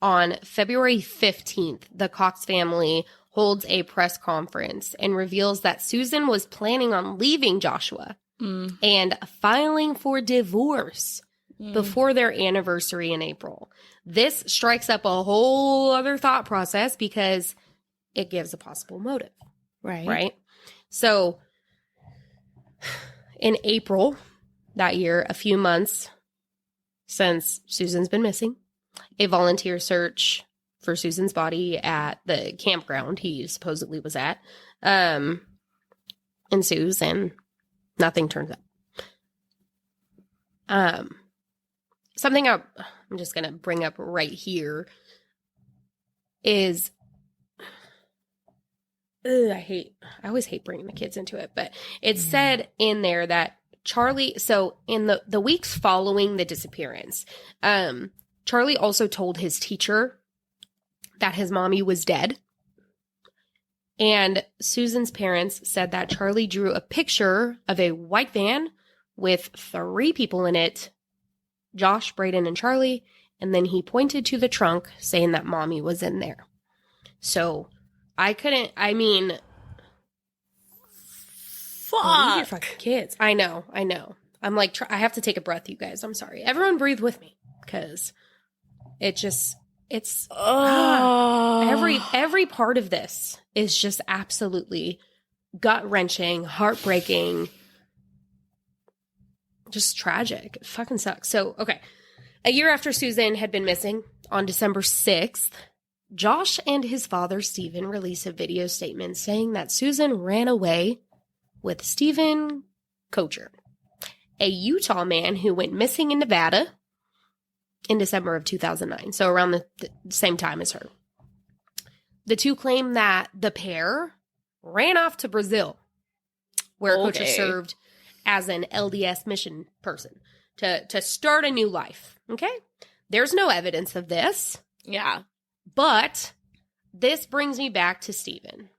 on February 15th, the Cox family holds a press conference and reveals that Susan was planning on leaving Joshua and filing for divorce before their anniversary in April. This strikes up a whole other thought process because it gives a possible motive. Right? So, in April that year, a few months since Susan's been missing, a volunteer search for Susan's body at the campground he supposedly was at ensues, and nothing turns up. Something I'm just going to bring up right here is I always hate bringing the kids into it, but it said in there that Charlie, so in the weeks following the disappearance, Charlie also told his teacher that his mommy was dead. And Susan's parents said that Charlie drew a picture of a white van with 3 people in it, Josh, Braden, and Charlie, and then he pointed to the trunk saying that mommy was in there. So fuck. Leave your fucking kids. I know. I'm like, I have to take a breath, you guys. I'm sorry. Everyone breathe with me because every part of this is just absolutely gut-wrenching, heartbreaking, just tragic. It fucking sucks. So, okay. A year after Susan had been missing, on December 6th, Josh and his father, Stephen, released a video statement saying that Susan ran away with Stephen Kocher, a Utah man who went missing in Nevada in December of 2009, so around the same time as her. The two claim that the pair ran off to Brazil, where Kocher served as an LDS mission person to start a new life. Okay? There's no evidence of this. Yeah. But this brings me back to Stephen.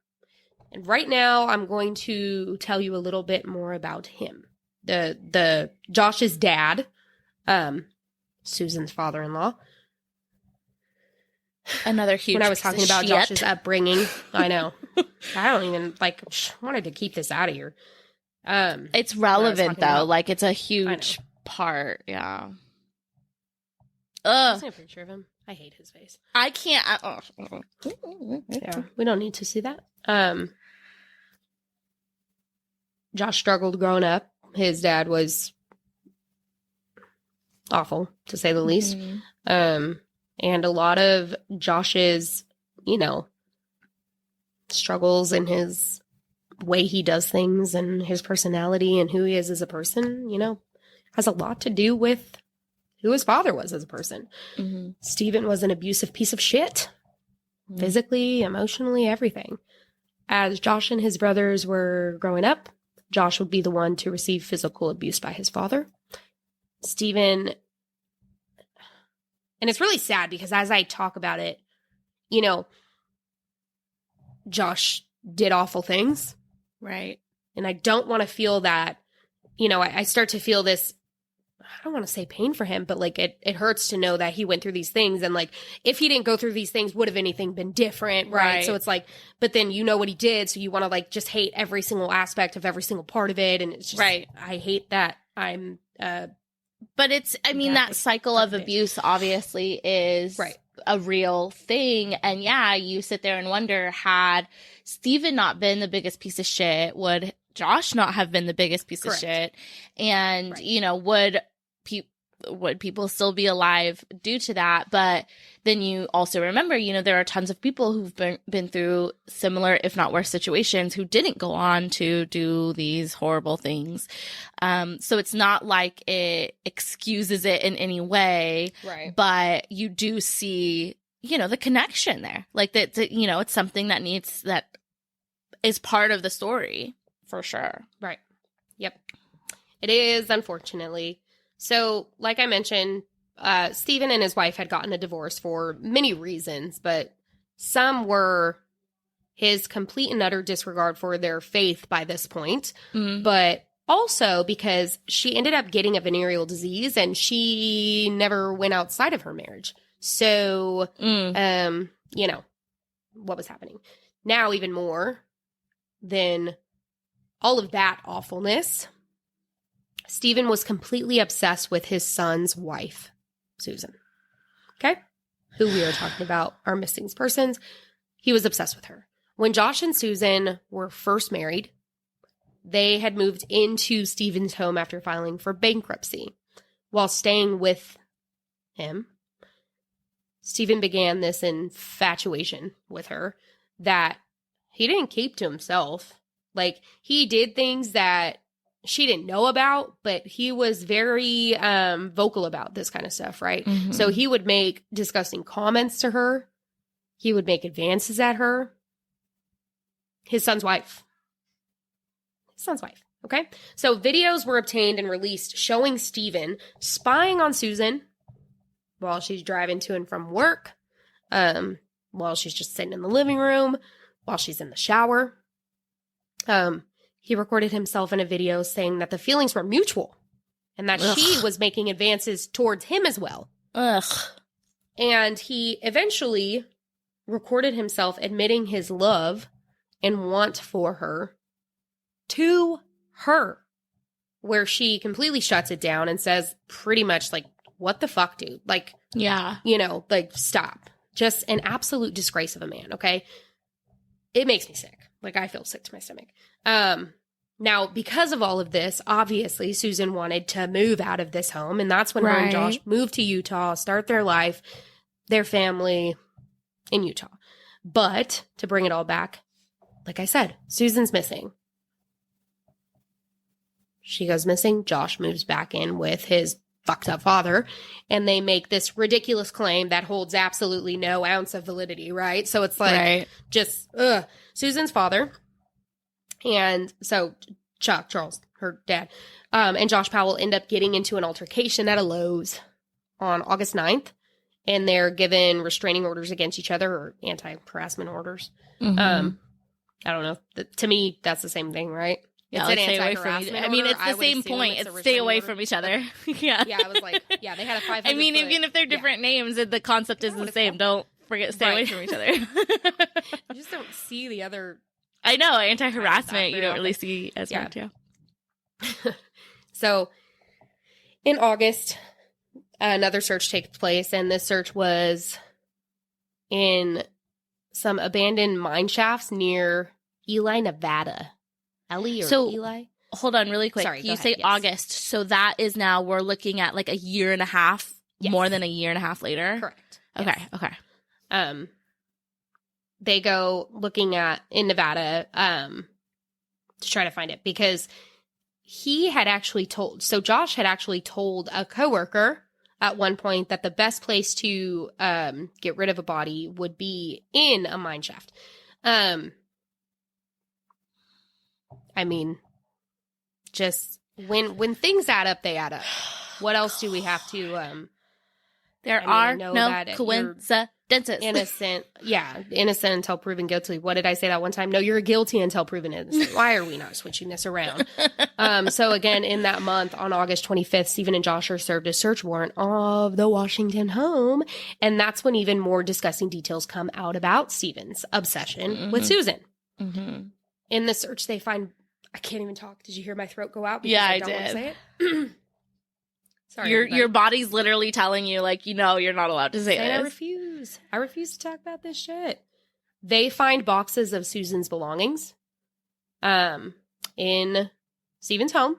And right now, I'm going to tell you a little bit more about him. The Josh's dad, Susan's father-in-law. Another huge. When I was talking about Josh's upbringing, I know. I don't even wanted to keep this out of here. It's relevant though. Like it's a huge part. Yeah. I'll see a picture of him. I hate his face. I can't. Yeah, we don't need to see that. Josh struggled growing up. His dad was awful, to say the least. And a lot of Josh's, struggles and his way he does things and his personality and who he is as a person, has a lot to do with who his father was as a person. Mm-hmm. Stephen was an abusive piece of shit. Mm-hmm. Physically, emotionally, everything. As Josh and his brothers were growing up, Josh would be the one to receive physical abuse by his father. Stephen, and it's really sad because as I talk about it, Josh did awful things. Right. And I don't want to feel that I start to feel this, I don't want to say pain for him, but like it hurts to know that he went through these things. And like, if he didn't go through these things, would have anything been different? Right. So it's like, but then you know what he did. So you want to like just hate every single aspect of every single part of it. And it's just, I hate that I'm, but it's, I mean, that cycle of abuse obviously is a real thing. And yeah, you sit there and wonder, had Steven not been the biggest piece of shit, would Josh not have been the biggest piece of shit? And, would people still be alive due to that? But then you also remember, there are tons of people who've been through similar, if not worse situations, who didn't go on to do these horrible things. So it's not like it excuses it in any way, but you do see, the connection there. Like that, it's something that is part of the story for sure. Right. Yep. It is, unfortunately. So, like I mentioned, Steven and his wife had gotten a divorce for many reasons, but some were his complete and utter disregard for their faith by this point, but also because she ended up getting a venereal disease and she never went outside of her marriage. So, what was happening? Now, even more than all of that awfulness, Steven was completely obsessed with his son's wife, Susan. Okay? Who we are talking about, our missing persons. He was obsessed with her. When Josh and Susan were first married, they had moved into Steven's home after filing for bankruptcy. While staying with him, Steven began this infatuation with her that he didn't keep to himself. Like, he did things that she didn't know about, but he was very vocal about this kind of stuff, right? Mm-hmm. So he would make disgusting comments to her. He would make advances at her. His son's wife. Okay? So videos were obtained and released showing Steven spying on Susan while she's driving to and from work, while she's just sitting in the living room, while she's in the shower. He recorded himself in a video saying that the feelings were mutual and that she was making advances towards him as well. And he eventually recorded himself admitting his love and want for her to her, where she completely shuts it down and says pretty much like, what the fuck, dude? Like, like, stop. Just an absolute disgrace of a man, okay? It makes me sick. Like, I feel sick to my stomach. Now, because of all of this, obviously, Susan wanted to move out of this home, and that's when her and Josh moved to Utah, start their life, their family in Utah. But, to bring it all back, like I said, Susan's missing. She goes missing. Josh moves back in with his fucked up father, and they make this ridiculous claim that holds absolutely no ounce of validity, right? So it's like, Susan's father... And so Chuck, Charles, her dad, and Josh Powell end up getting into an altercation at a Lowe's on August 9th. And they're given restraining orders against each other, or anti-harassment orders. Mm-hmm. I don't know. To me, that's the same thing, right? Yeah, it's an anti-harassment order. I mean, it's the same point. It's stay away from each other. Yeah, I was like, they had a 500 I mean, even if they're different names, the concept is the same. Don't forget, stay away from each other. You just don't see the other... I know, anti-harassment you don't really see as much, So, in August, another search takes place, and this search was in some abandoned mine shafts near Ely, Nevada. Eli? Hold on really quick. Sorry, you say August, so that is now, we're looking at like a year and a half, more than a year and a half later? Correct. Okay, okay. They go looking at in Nevada to try to find it because Josh had actually told a coworker at one point that the best place to get rid of a body would be in a mine shaft. I mean, just when things add up, they add up. What else do we have to? There are no coincidences. Dentist. Innocent. Yeah, innocent until proven guilty. What did I say that one time? No, you're guilty until proven innocent. Why are we not switching this around? So again, in that month, on August 25th, Stephen and Josh are served a search warrant of the Washington home. And that's when even more disgusting details come out about Stephen's obsession with Susan. Mm-hmm. In the search, they find... I can't even talk. Did you hear my throat go out? Yeah, I don't did. want to say it. Sorry, your body's literally telling you, like, you're not allowed to say this. I refuse. I refuse to talk about this shit. They find boxes of Susan's belongings in Stephen's home.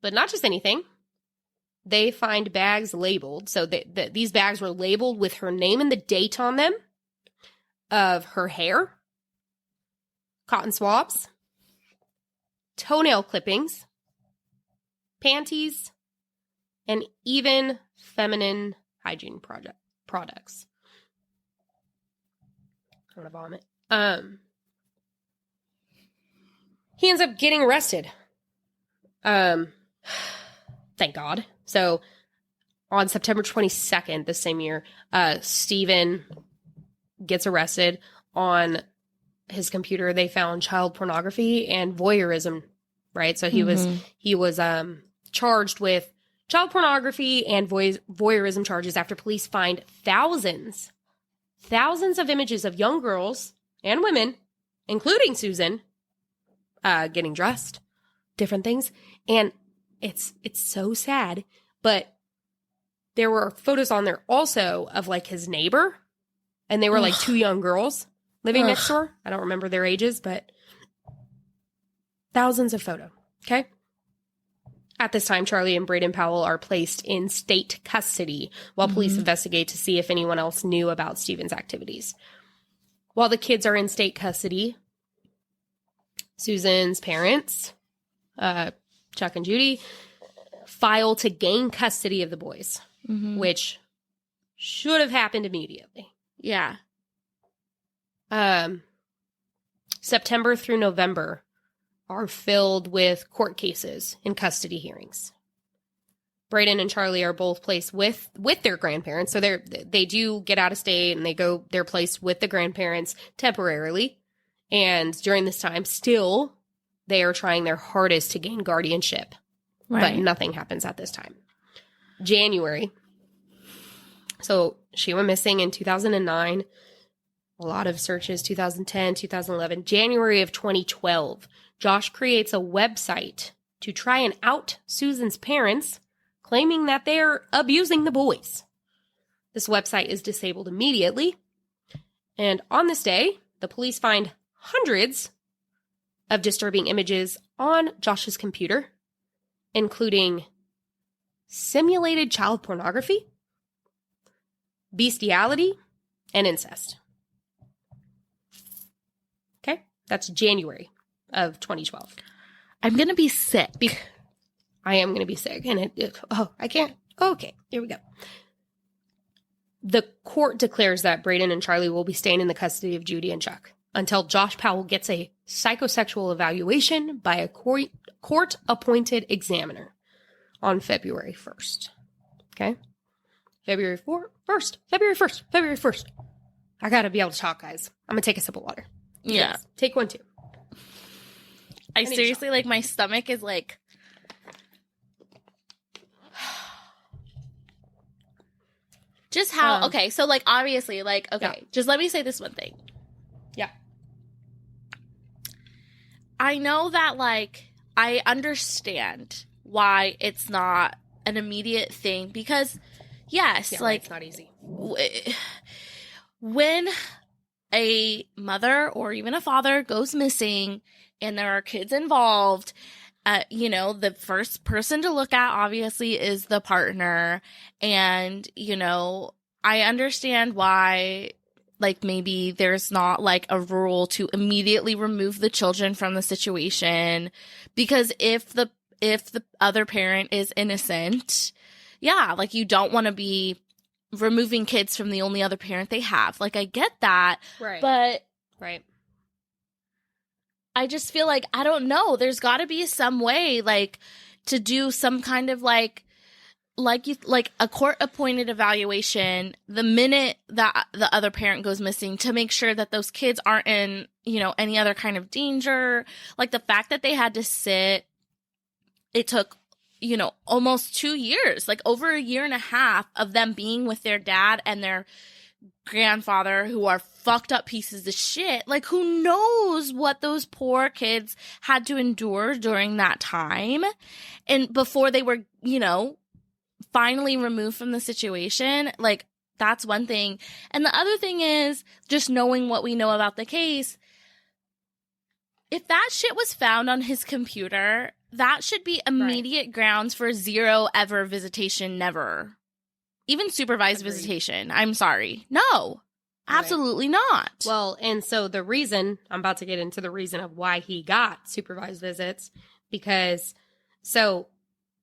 But not just anything. They find bags labeled. So these bags were labeled with her name and the date on them of her hair, cotton swabs, toenail clippings, panties, and even feminine hygiene products. I'm gonna vomit. He ends up getting arrested. Thank God. So on September 22nd, the same year, Stephen gets arrested. On his computer, they found child pornography and voyeurism, right? So he was charged with child pornography and voyeurism charges after police find thousands of images of young girls and women, including Susan, getting dressed, different things. And it's so sad, but there were photos on there also of like his neighbor, and they were like two young girls living next door. I don't remember their ages, but thousands of photos. Okay. At this time, Charlie and Braden Powell are placed in state custody while police investigate to see if anyone else knew about Stephen's activities. While the kids are in state custody, Susan's parents, Chuck and Judy, file to gain custody of the boys, which should have happened immediately. Yeah. September through November are filled with court cases and custody hearings. Braden and Charlie are both placed with their grandparents. So they do get out of state and they're placed with the grandparents temporarily. And during this time, still, they are trying their hardest to gain guardianship. Right. But nothing happens at this time. January. So she went missing in 2009. A lot of searches, 2010, 2011. January of 2012. Josh creates a website to try and out Susan's parents, claiming that they're abusing the boys. This website is disabled immediately. And on this day, the police find hundreds of disturbing images on Josh's computer, including simulated child pornography, bestiality, and incest. Okay, that's January of 2012. I'm going to be sick. I am going to be sick. And I can't. Okay, here we go. The court declares that Braden and Charlie will be staying in the custody of Judy and Chuck until Josh Powell gets a psychosexual evaluation by a court-appointed examiner on February 1st. Okay? February 1st. I got to be able to talk, guys. I'm going to take a sip of water. Yeah. Please. Take one, too. I seriously, like, my stomach is, like... Just how... okay, so, like, obviously, like, okay, yeah. Just let me say this one thing. Yeah. I know that, like, I understand why it's not an immediate thing, because, yes, yeah, like... It's not easy. When a mother or even a father goes missing... and there are kids involved, the first person to look at, obviously, is the partner. And, I understand why, like, maybe there's not, like, a rule to immediately remove the children from the situation. Because if the other parent is innocent, yeah, like, you don't want to be removing kids from the only other parent they have. Like, I get that. Right. But... Right. I just feel like, I don't know, there's got to be some way, like, to do some kind of, like, like a court-appointed evaluation the minute that the other parent goes missing to make sure that those kids aren't in, any other kind of danger. Like, the fact that they had to sit, it took, almost 2 years, like over a year and a half of them being with their dad and their grandfather, who are fucked up pieces of shit. Like, who knows what those poor kids had to endure during that time, and before they were, finally removed from the situation. Like, that's one thing. And the other thing is, just knowing what we know about the case, if that shit was found on his computer, that should be immediate grounds for zero ever visitation, never. Even supervised visitation. I'm sorry. No, absolutely not. Well, and so I'm about to get into the reason of why he got supervised visits, because,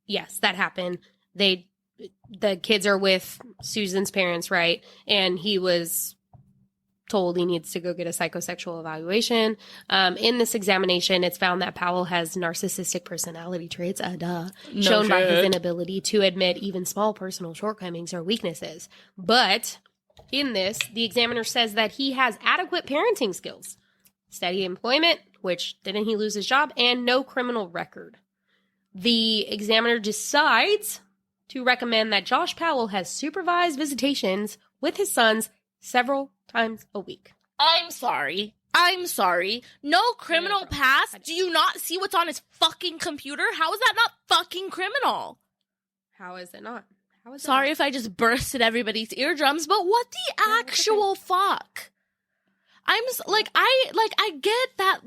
yes, that happened. The kids are with Susan's parents, right? And he was told he needs to go get a psychosexual evaluation. In this examination, it's found that Powell has narcissistic personality traits, shown by his inability to admit even small personal shortcomings or weaknesses. But in this, the examiner says that he has adequate parenting skills, steady employment, which didn't he lose his job, and no criminal record. The examiner decides to recommend that Josh Powell has supervised visitations with his sons several times a week. I'm sorry. No criminal past? Do you not see what's on his fucking computer? How is that not fucking criminal? How is it not? Sorry if I just bursted everybody's eardrums, but what the actual fuck? I get that,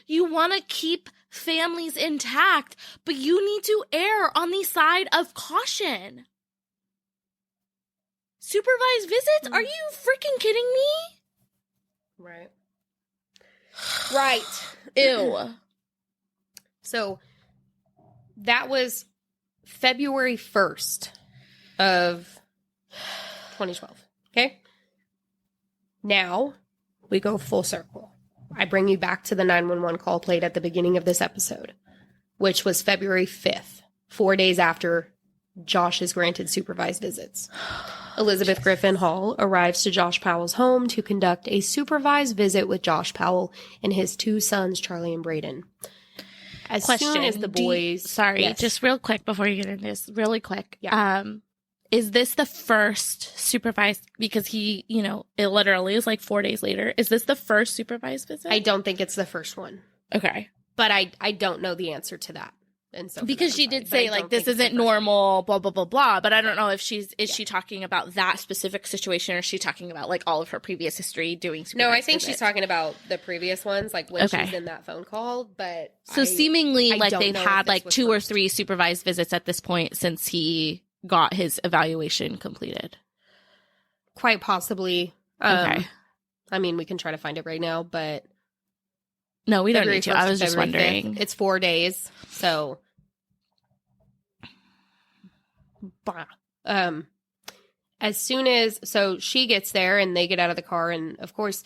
you want to keep families intact, but you need to err on the side of caution. Supervised visits? Are you freaking kidding me? Right. Ew. So that was February 1st of 2012. Okay? Now we go full circle. I bring you back to the 911 call played at the beginning of this episode, which was February 5th, 4 days after Josh is granted supervised visits. Elizabeth Griffin Hall arrives to Josh Powell's home to conduct a supervised visit with Josh Powell and his two sons, Charlie and Braden. As soon as the boys... just real quick before you get into this, really quick. Yeah. Is this the first supervised, because he, it literally is like 4 days later. Is this the first supervised visit? I don't think it's the first one. Okay. But I don't know the answer to that. And so because she did say, like, this isn't normal, blah, blah, blah, blah. But I don't know if she talking about that specific situation, or is she talking about, like, all of her previous history doing supervised No, I think visits? she's talking about the previous ones, like when she's in that phone call. But so seemingly, like, they've had, like, 2 or 3 supervised visits at this point since he got his evaluation completed. Quite possibly. Okay. I mean, we can try to find it right now, but... No, we don't need to. I was just wondering. 5th. It's 4 days, so... As soon as... So she gets there, and they get out of the car, and of course,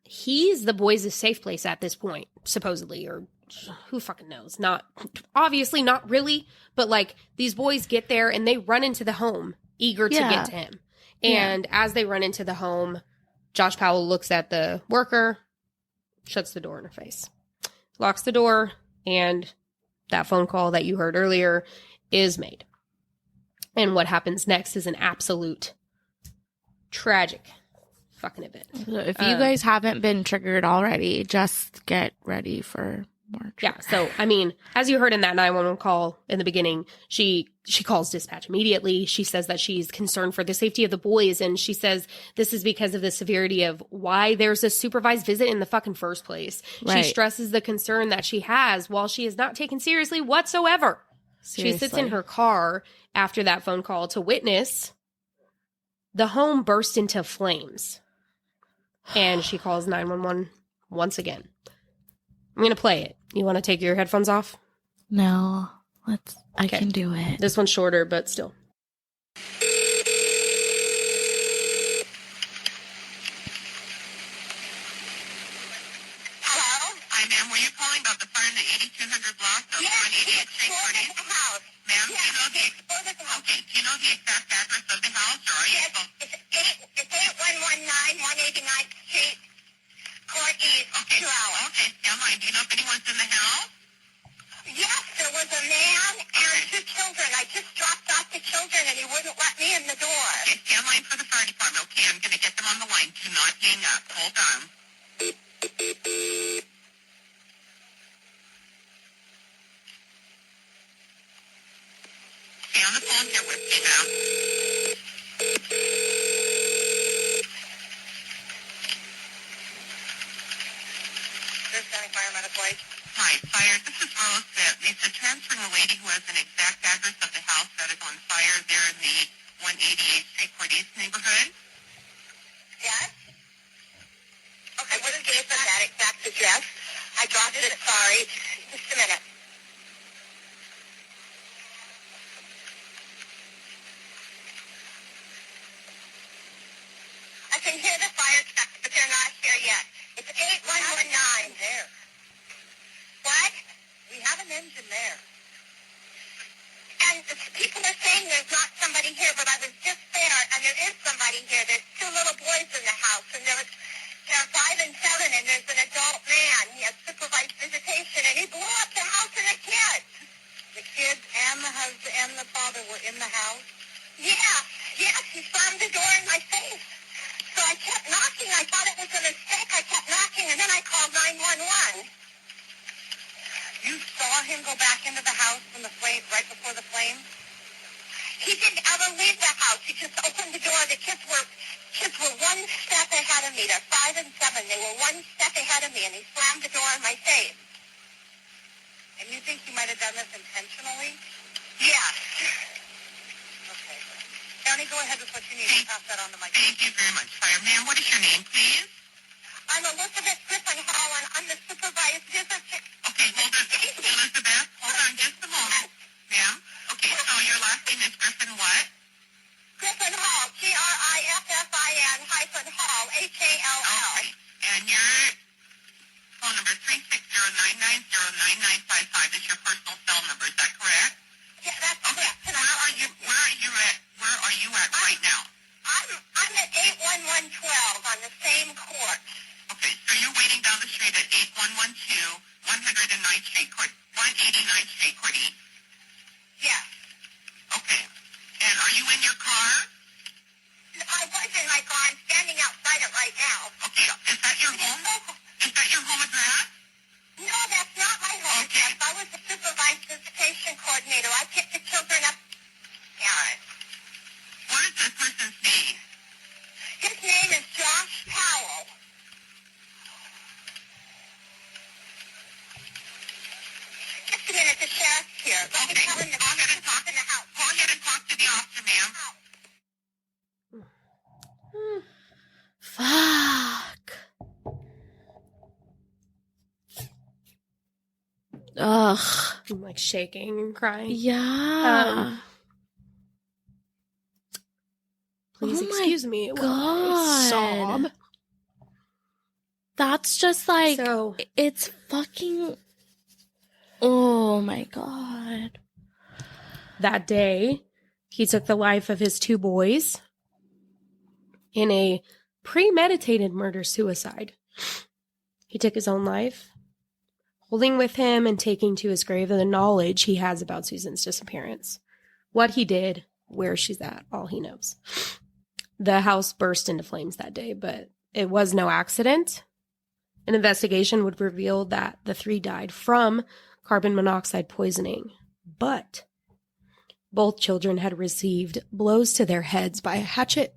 he's the boys' safe place at this point, supposedly, or... Who fucking knows? Obviously not really, but like these boys get there and they run into the home eager to get to him. And as they run into the home, Josh Powell looks at the worker, shuts the door in her face, locks the door, and that phone call that you heard earlier is made. And what happens next is an absolute tragic fucking event. So if you guys haven't been triggered already, just get ready for... Yeah, so, I mean, as you heard in that 911 call in the beginning, she calls dispatch immediately. She says that she's concerned for the safety of the boys, and she says this is because of the severity of why there's a supervised visit in the fucking first place. Right. She stresses the concern that she has while she is not taken seriously whatsoever. Seriously. She sits in her car after that phone call to witness the home burst into flames. And she calls 911 once again. I'm going to play it. You want to take your headphones off? No. I can do it. This one's shorter, but still. Hello? Hi, ma'am. Were you calling about the fire in the 8200 block of 188th Street, Courtney? House. Ma'am, do you know the exact address of the house, or are you supposed It's 8119 189th Street, Court East, 2 hours. Okay, stand line. Do you know if anyone's in the house? Yes, there was a man and 2 children. I just dropped off the children, and he wouldn't let me in the door. Okay, stand line for the fire department. Okay, I'm going to get them on the line. Do not hang up. Hold on. Stay on the phone here with me now. This County Fire Medical Aid. Hi, fire. This is Rose. Lisa, transferring a lady who has an exact address of the house that is on fire there in the 188th Street Court East neighborhood. Yes? Okay, what is that exact address? I dropped it, sorry. Just a minute. I can hear the fire trucks, but they're not here yet. It's 8119. There. What? We have an engine there. And people are saying there's not somebody here, but I was just there, and there is somebody here. There's 2 little boys in the house, and they're 5 and 7, and there's an adult man. He has supervised visitation, and he blew up the house and the kids. The kids and the husband and the father were in the house? Yeah. Yes, he slammed the door in my face. So I kept knocking. I thought it was a mistake. I kept knocking, and then I called 911. You saw him go back into the house when the flame, right before the flame? He didn't ever leave the house. He just opened the door. The kids were 1 step ahead of me. They're 5 and 7. They were 1 step ahead of me, and he slammed the door in my face. And you think he might have done this intentionally? Yes. Okay. County, go ahead with what you need. Pass that on to my... Thank you very much, fireman. What is your name, please? I'm Elizabeth Griffin Hall, and I'm the supervised visitor. Okay, hold on. Elizabeth, hold on just a moment. Ma'am? Okay, so your last name is Griffin what? Griffin Hall, Griffin Hall, Hall. Okay. And your phone number is 360-990-9955 is your personal cell number. Is that correct? Yeah, that's correct. Where are you at right now? I'm at 81112 on the same court. Okay, so you're waiting down the street at 8112 109th Street Court, 189th Street Court East. Yes. Okay. And are you in your car? I was in my car. I'm standing outside it right now. Okay, is that your home? Is that your home address? No, that's not my home address. I was the supervised visitation coordinator. I picked the children up. Yeah. What is this person's name? His name is Josh Powell. Just a minute, the sheriff's here. Okay, go ahead and talk in the house. Go ahead and talk to the officer, ma'am. Fuck. Ugh. I'm like shaking and crying. Yeah. Please Oh my excuse me. God. I sob. That's just like, So, it's fucking, oh my God. that day, he took the life of his 2 boys in a premeditated murder-suicide. He took his own life, holding with him and taking to his grave the knowledge he has about Susan's disappearance. What he did, where she's at, all he knows. The house burst into flames that day, but it was no accident. An investigation would reveal that the 3 died from carbon monoxide poisoning, but both children had received blows to their heads by a hatchet,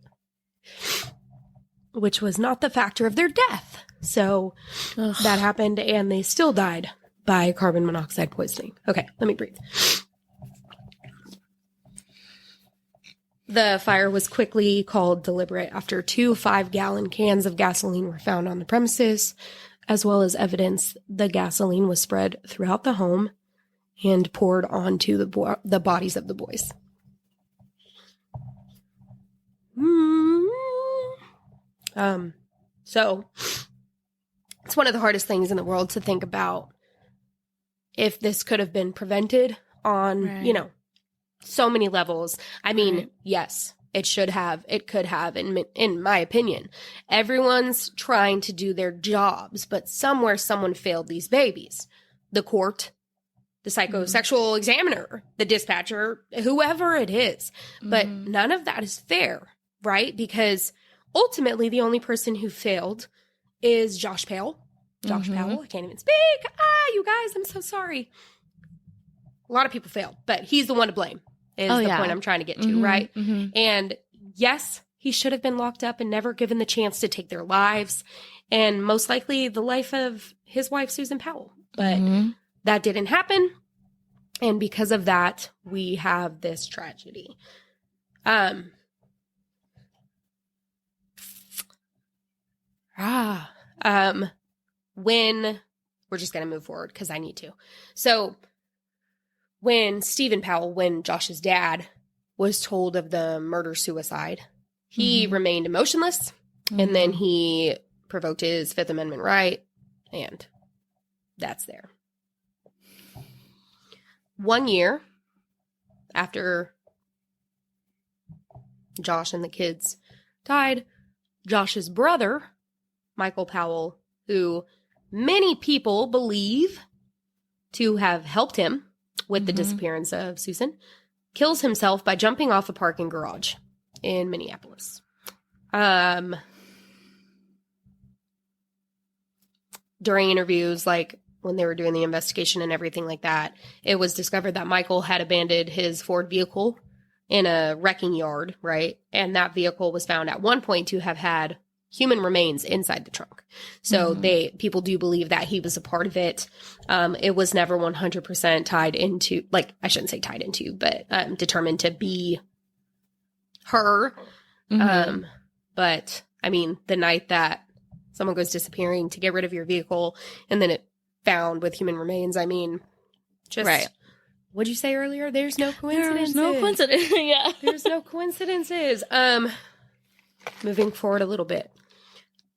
which was not the factor of their death. So that happened, and they still died by carbon monoxide poisoning. Okay, let me breathe. The fire was quickly called deliberate after 2 5-gallon cans of gasoline were found on the premises, as well as evidence the gasoline was spread throughout the home and poured onto the bodies of the boys. So it's one of the hardest things in the world to think about if this could have been prevented on, Right. so many levels. I mean, yes, it could have, in my opinion. Everyone's trying to do their jobs, but somewhere someone failed these babies. The court, the psychosexual examiner, the dispatcher, whoever it is. But none of that is fair, right? Because ultimately the only person who failed is Josh Powell. Josh Powell, I can't even speak. You guys, I'm so sorry. A lot of people failed, but he's the one to blame is the point I'm trying to get to, right? And yes, he should have been locked up and never given the chance to take their lives, and most likely the life of his wife, Susan Powell. But that didn't happen, and because of that, we have this tragedy. When we're just going to move forward because I need to. So when Stephen Powell, when Josh's dad was told of the murder-suicide, he remained emotionless, and then he provoked his Fifth Amendment right, and that's there. 1 year after Josh and the kids died, Josh's brother, Michael Powell, who many people believe to have helped him with the disappearance of Susan, kills himself by jumping off a parking garage in Minneapolis. During interviews, like when they were doing the investigation and everything like that, it was discovered that Michael had abandoned his Ford vehicle in a wrecking yard, right? And that vehicle was found at one point to have had human remains inside the trunk. So people do believe that he was a part of it. It was never 100% tied into, like, I shouldn't say tied into, but determined to be her. But I mean, the night that someone goes disappearing to get rid of your vehicle and then it found with human remains, I mean, just, what'd you say earlier? There's no coincidences. There's no coincidence. Yeah. There's no coincidences. Moving forward a little bit.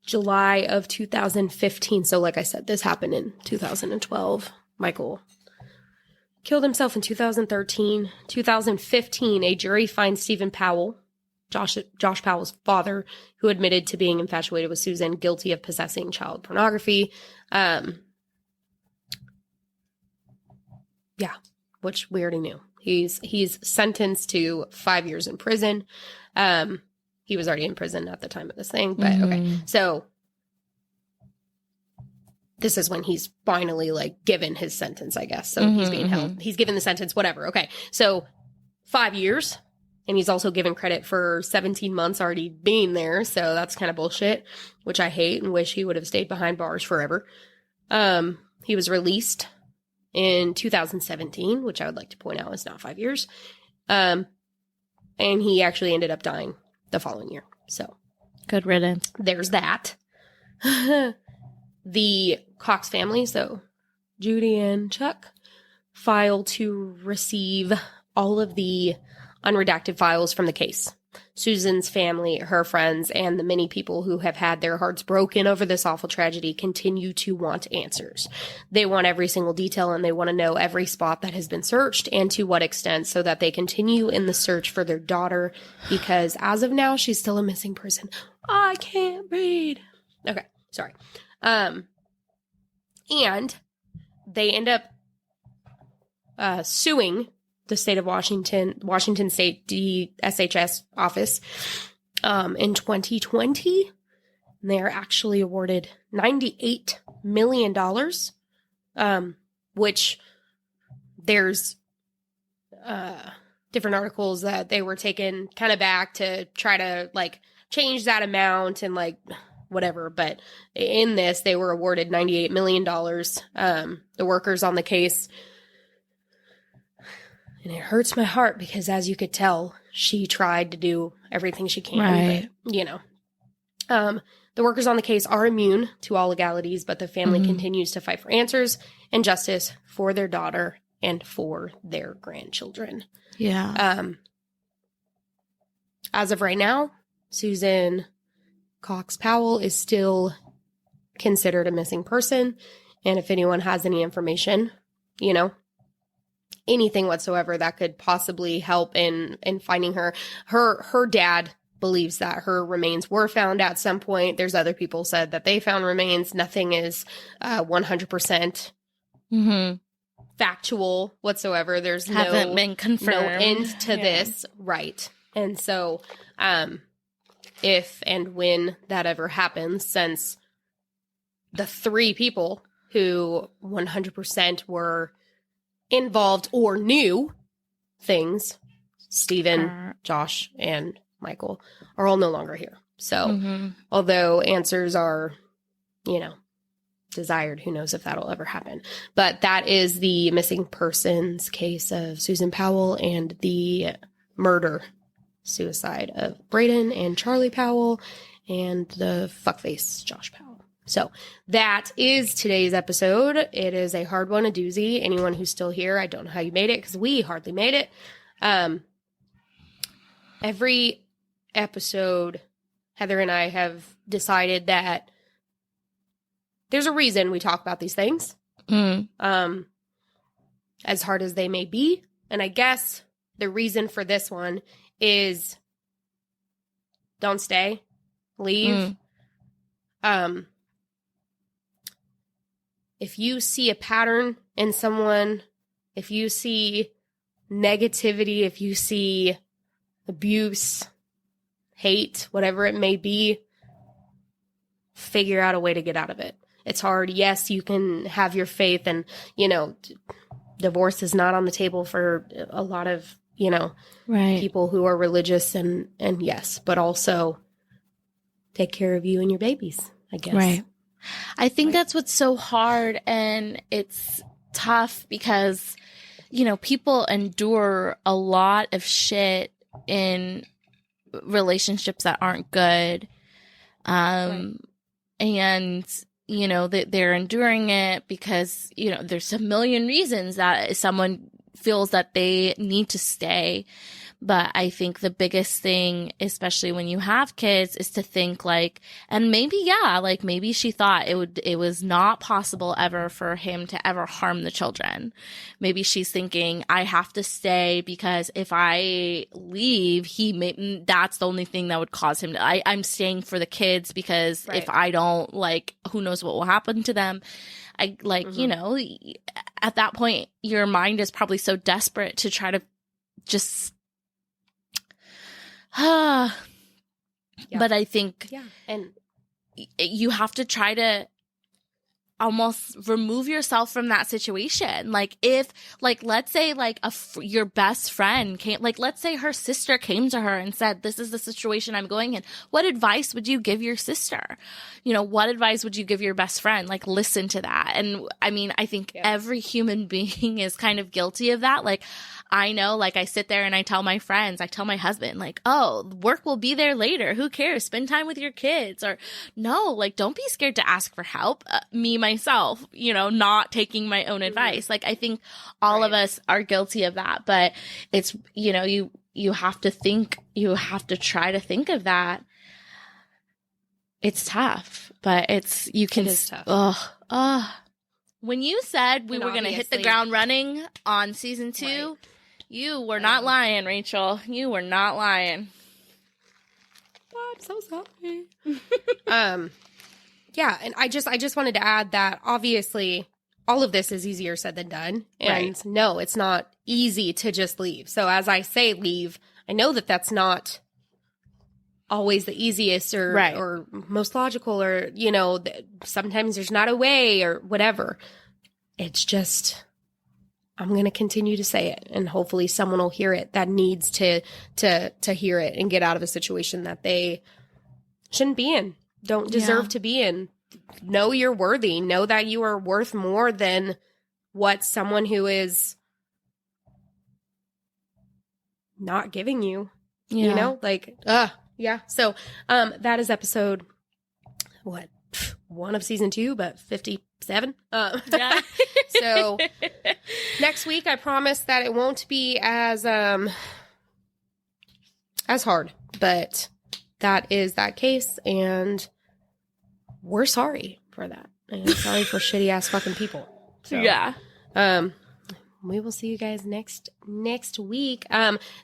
July of 2015. So like I said, this happened in 2012. Michael killed himself in 2013. 2015, a jury finds Stephen Powell, Josh Powell's father, who admitted to being infatuated with Susan, guilty of possessing child pornography. Which we already knew. He's sentenced to 5 years in prison. He was already in prison at the time of this thing, but okay. So this is when he's finally like given his sentence, I guess. So he's being held. He's given the sentence, whatever. Okay. So 5 years, and he's also given credit for 17 months already being there. So that's kind of bullshit, which I hate and wish he would have stayed behind bars forever. He was released in 2017, which I would like to point out is not 5 years. And he actually ended up dying the following year. So good riddance. There's that. The Cox family, so Judy and Chuck, filed to receive all of the unredacted files from the case. Susan's family, her friends, and the many people who have had their hearts broken over this awful tragedy continue to want answers. They want every single detail, and they want to know every spot that has been searched and to what extent, so that they continue in the search for their daughter, because as of now, she's still a missing person. I can't breathe. Okay, sorry. And they end up suing the state of Washington State DSHS office in 2020. And they are actually awarded $98 million, which there's different articles that they were taken kind of back to try to like change that amount and like whatever. But in this, they were awarded $98 million. The workers on the case. And it hurts my heart because, as you could tell, she tried to do everything she can. Right. But, you know. The workers on the case are immune to all legalities, but the family continues to fight for answers and justice for their daughter and for their grandchildren. Yeah. As of right now, Susan Cox Powell is still considered a missing person. And if anyone has any information, you know, anything whatsoever that could possibly help in finding her. Her dad believes that her remains were found at some point. There's other people said that they found remains. Nothing is 100% factual whatsoever. There's Haven't been confirmed. No end to this. Right. And so if and when that ever happens, since the 3 people who 100% were involved or knew things, Stephen, Josh, and Michael, are all no longer here. So although answers are, desired, who knows if that'll ever happen. But that is the missing persons case of Susan Powell and the suicide of Braden and Charlie Powell and the fuckface Josh Powell. So that is today's episode. It is a hard one, a doozy. Anyone who's still here, I don't know how you made it because we hardly made it. Every episode, Heather and I have decided that there's a reason we talk about these things, as hard as they may be. And I guess the reason for this one is don't stay, leave. If you see a pattern in someone, if you see negativity, if you see abuse, hate, whatever it may be, figure out a way to get out of it. It's hard. Yes, you can have your faith and, divorce is not on the table for a lot of, people who are religious and yes, but also take care of you and your babies, I guess. Right. I think that's what's so hard, and it's tough because, people endure a lot of shit in relationships that aren't good. And, that they're enduring it because, there's a million reasons that someone feels that they need to stay. But I think the biggest thing, especially when you have kids, is to think and maybe, maybe she thought it was not possible ever for him to ever harm the children. Maybe she's thinking, I have to stay because if I leave, that's the only thing that would cause him to, I'm staying for the kids because if I don't, who knows what will happen to them. At that point, your mind is probably so desperate to try to just but I think and you have to try to almost remove yourself from that situation. If let's say your best friend came, let's say her sister came to her and said, this is the situation I'm going in. What advice would you give your sister? What advice would you give your best friend? Listen to that. And I mean, I think every human being is kind of guilty of that. I know, I sit there and I tell my friends, I tell my husband, oh, work will be there later. Who cares? Spend time with your kids. Or no, don't be scared to ask for help. Me, myself, not taking my own advice. I think all of us are guilty of that, but it's, you have to think, you have to try to think of that. It's tough, but it is tough. When you said we were going to hit the ground running on season 2, you were not lying, Rachel. You were not lying. I'm so sorry. Yeah, and I just wanted to add that obviously all of this is easier said than done. And no, it's not easy to just leave. So as I say leave, I know that that's not always the easiest or most logical or, sometimes there's not a way or whatever. It's just, I'm going to continue to say it and hopefully someone will hear it that needs to hear it and get out of a situation that they shouldn't be in, don't deserve to be in. Know you're worthy. Know that you are worth more than what someone who is not giving you, So, that is episode, 1 of season 2, but 57. So next week, I promise that it won't be as hard, but that is that case. And we're sorry for that. And sorry for shitty ass fucking people. So, we will see you guys next week.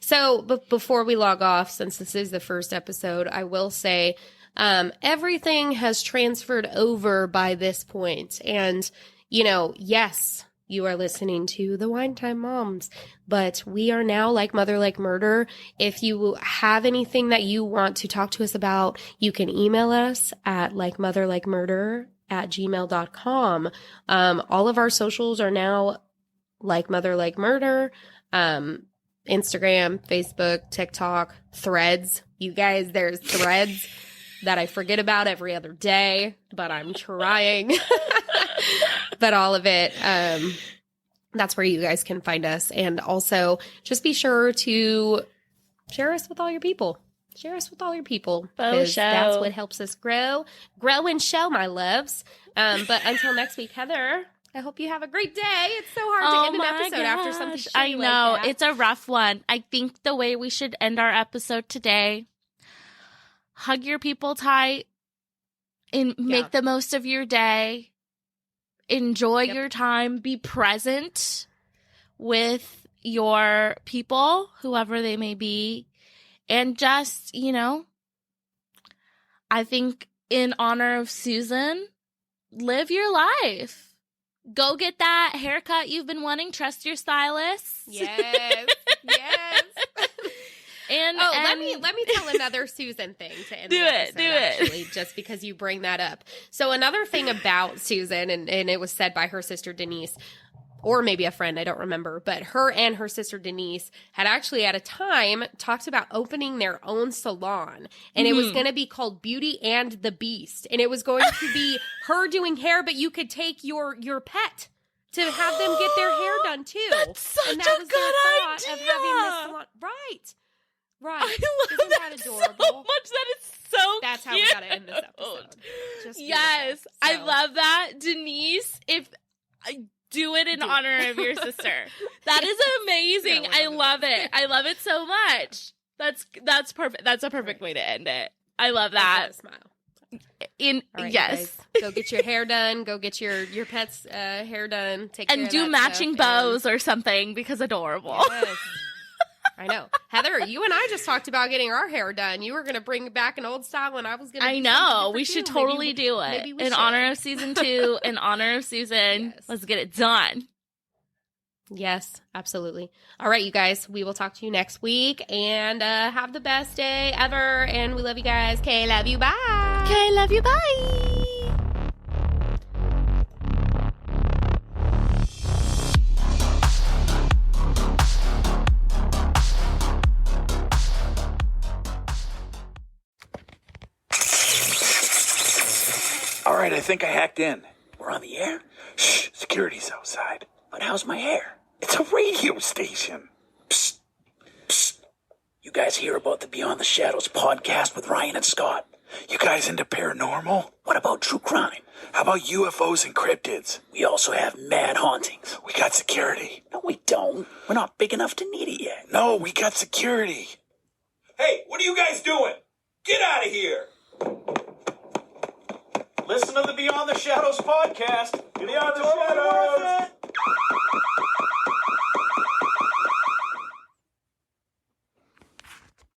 So before we log off, since this is the first episode, I will say everything has transferred over by this point. And, yes, you are listening to the Wine Time Moms, but we are now Like Mother, Like Murder. If you have anything that you want to talk to us about, you can email us at likemotherlikemurder@gmail.com. All of our socials are now Like Mother, Like Murder. Instagram, Facebook, TikTok, Threads. You guys, there's Threads that I forget about every other day, but I'm trying. But all of it, that's where you guys can find us. And also, just be sure to share us with all your people. Share us with all your people. Because that's what helps us grow and show, my loves. But until next week, Heather, I hope you have a great day. It's so hard to end an episode after something shitty I know. like that. It's a rough one. I think the way we should end our episode today, hug your people tight and make the most of your day. Enjoy your time. Be present with your people, whoever they may be. And just, I think in honor of Susan, live your life. Go get that haircut you've been wanting. Trust your stylist. Yes. Yes. And let me tell another Susan thing to end the episode, actually, just because you bring that up. So another thing about Susan, and it was said by her sister Denise, or maybe a friend, I don't remember, but her and her sister Denise had actually at a time talked about opening their own salon, and it was going to be called Beauty and the Beast, and it was going to be her doing hair, but you could take your pet to have them get their hair done too. That's such and that a was good their thought idea. of having this salon. Right. I love Isn't that that adorable? so much. That is so That's how cute. we gotta end this episode. Just yes, beautiful. I So- love that. Denise, do it in honor of your sister. That is amazing. I love it. I love it so much. That's perfect. That's a perfect way to end it. I love that. Smile. All right, guys, go get your hair done. Go get your pet's hair done. Take care and of do that matching stuff, bows or something because adorable. Yes. I know. Heather, you and I just talked about getting our hair done. You were going to bring back an old style, and I was going to. I know. We should totally do it. In honor of season 2, in honor of Susan. Yes. Let's get it done. Yes, absolutely. All right, you guys. We will talk to you next week, and have the best day ever. And we love you guys. Okay, love you. Bye. Okay, love you. Bye. All right, I think I hacked in. We're on the air? Shh, security's outside. But how's my hair? It's a radio station. Psst, psst. You guys hear about the Beyond the Shadows podcast with Ryan and Scott? You guys into paranormal? What about true crime? How about UFOs and cryptids? We also have mad hauntings. We got security. No, we don't. We're not big enough to need it yet. No, we got security. Hey, what are you guys doing? Get out of here! Listen to the Beyond the Shadows podcast. Beyond the Shadows.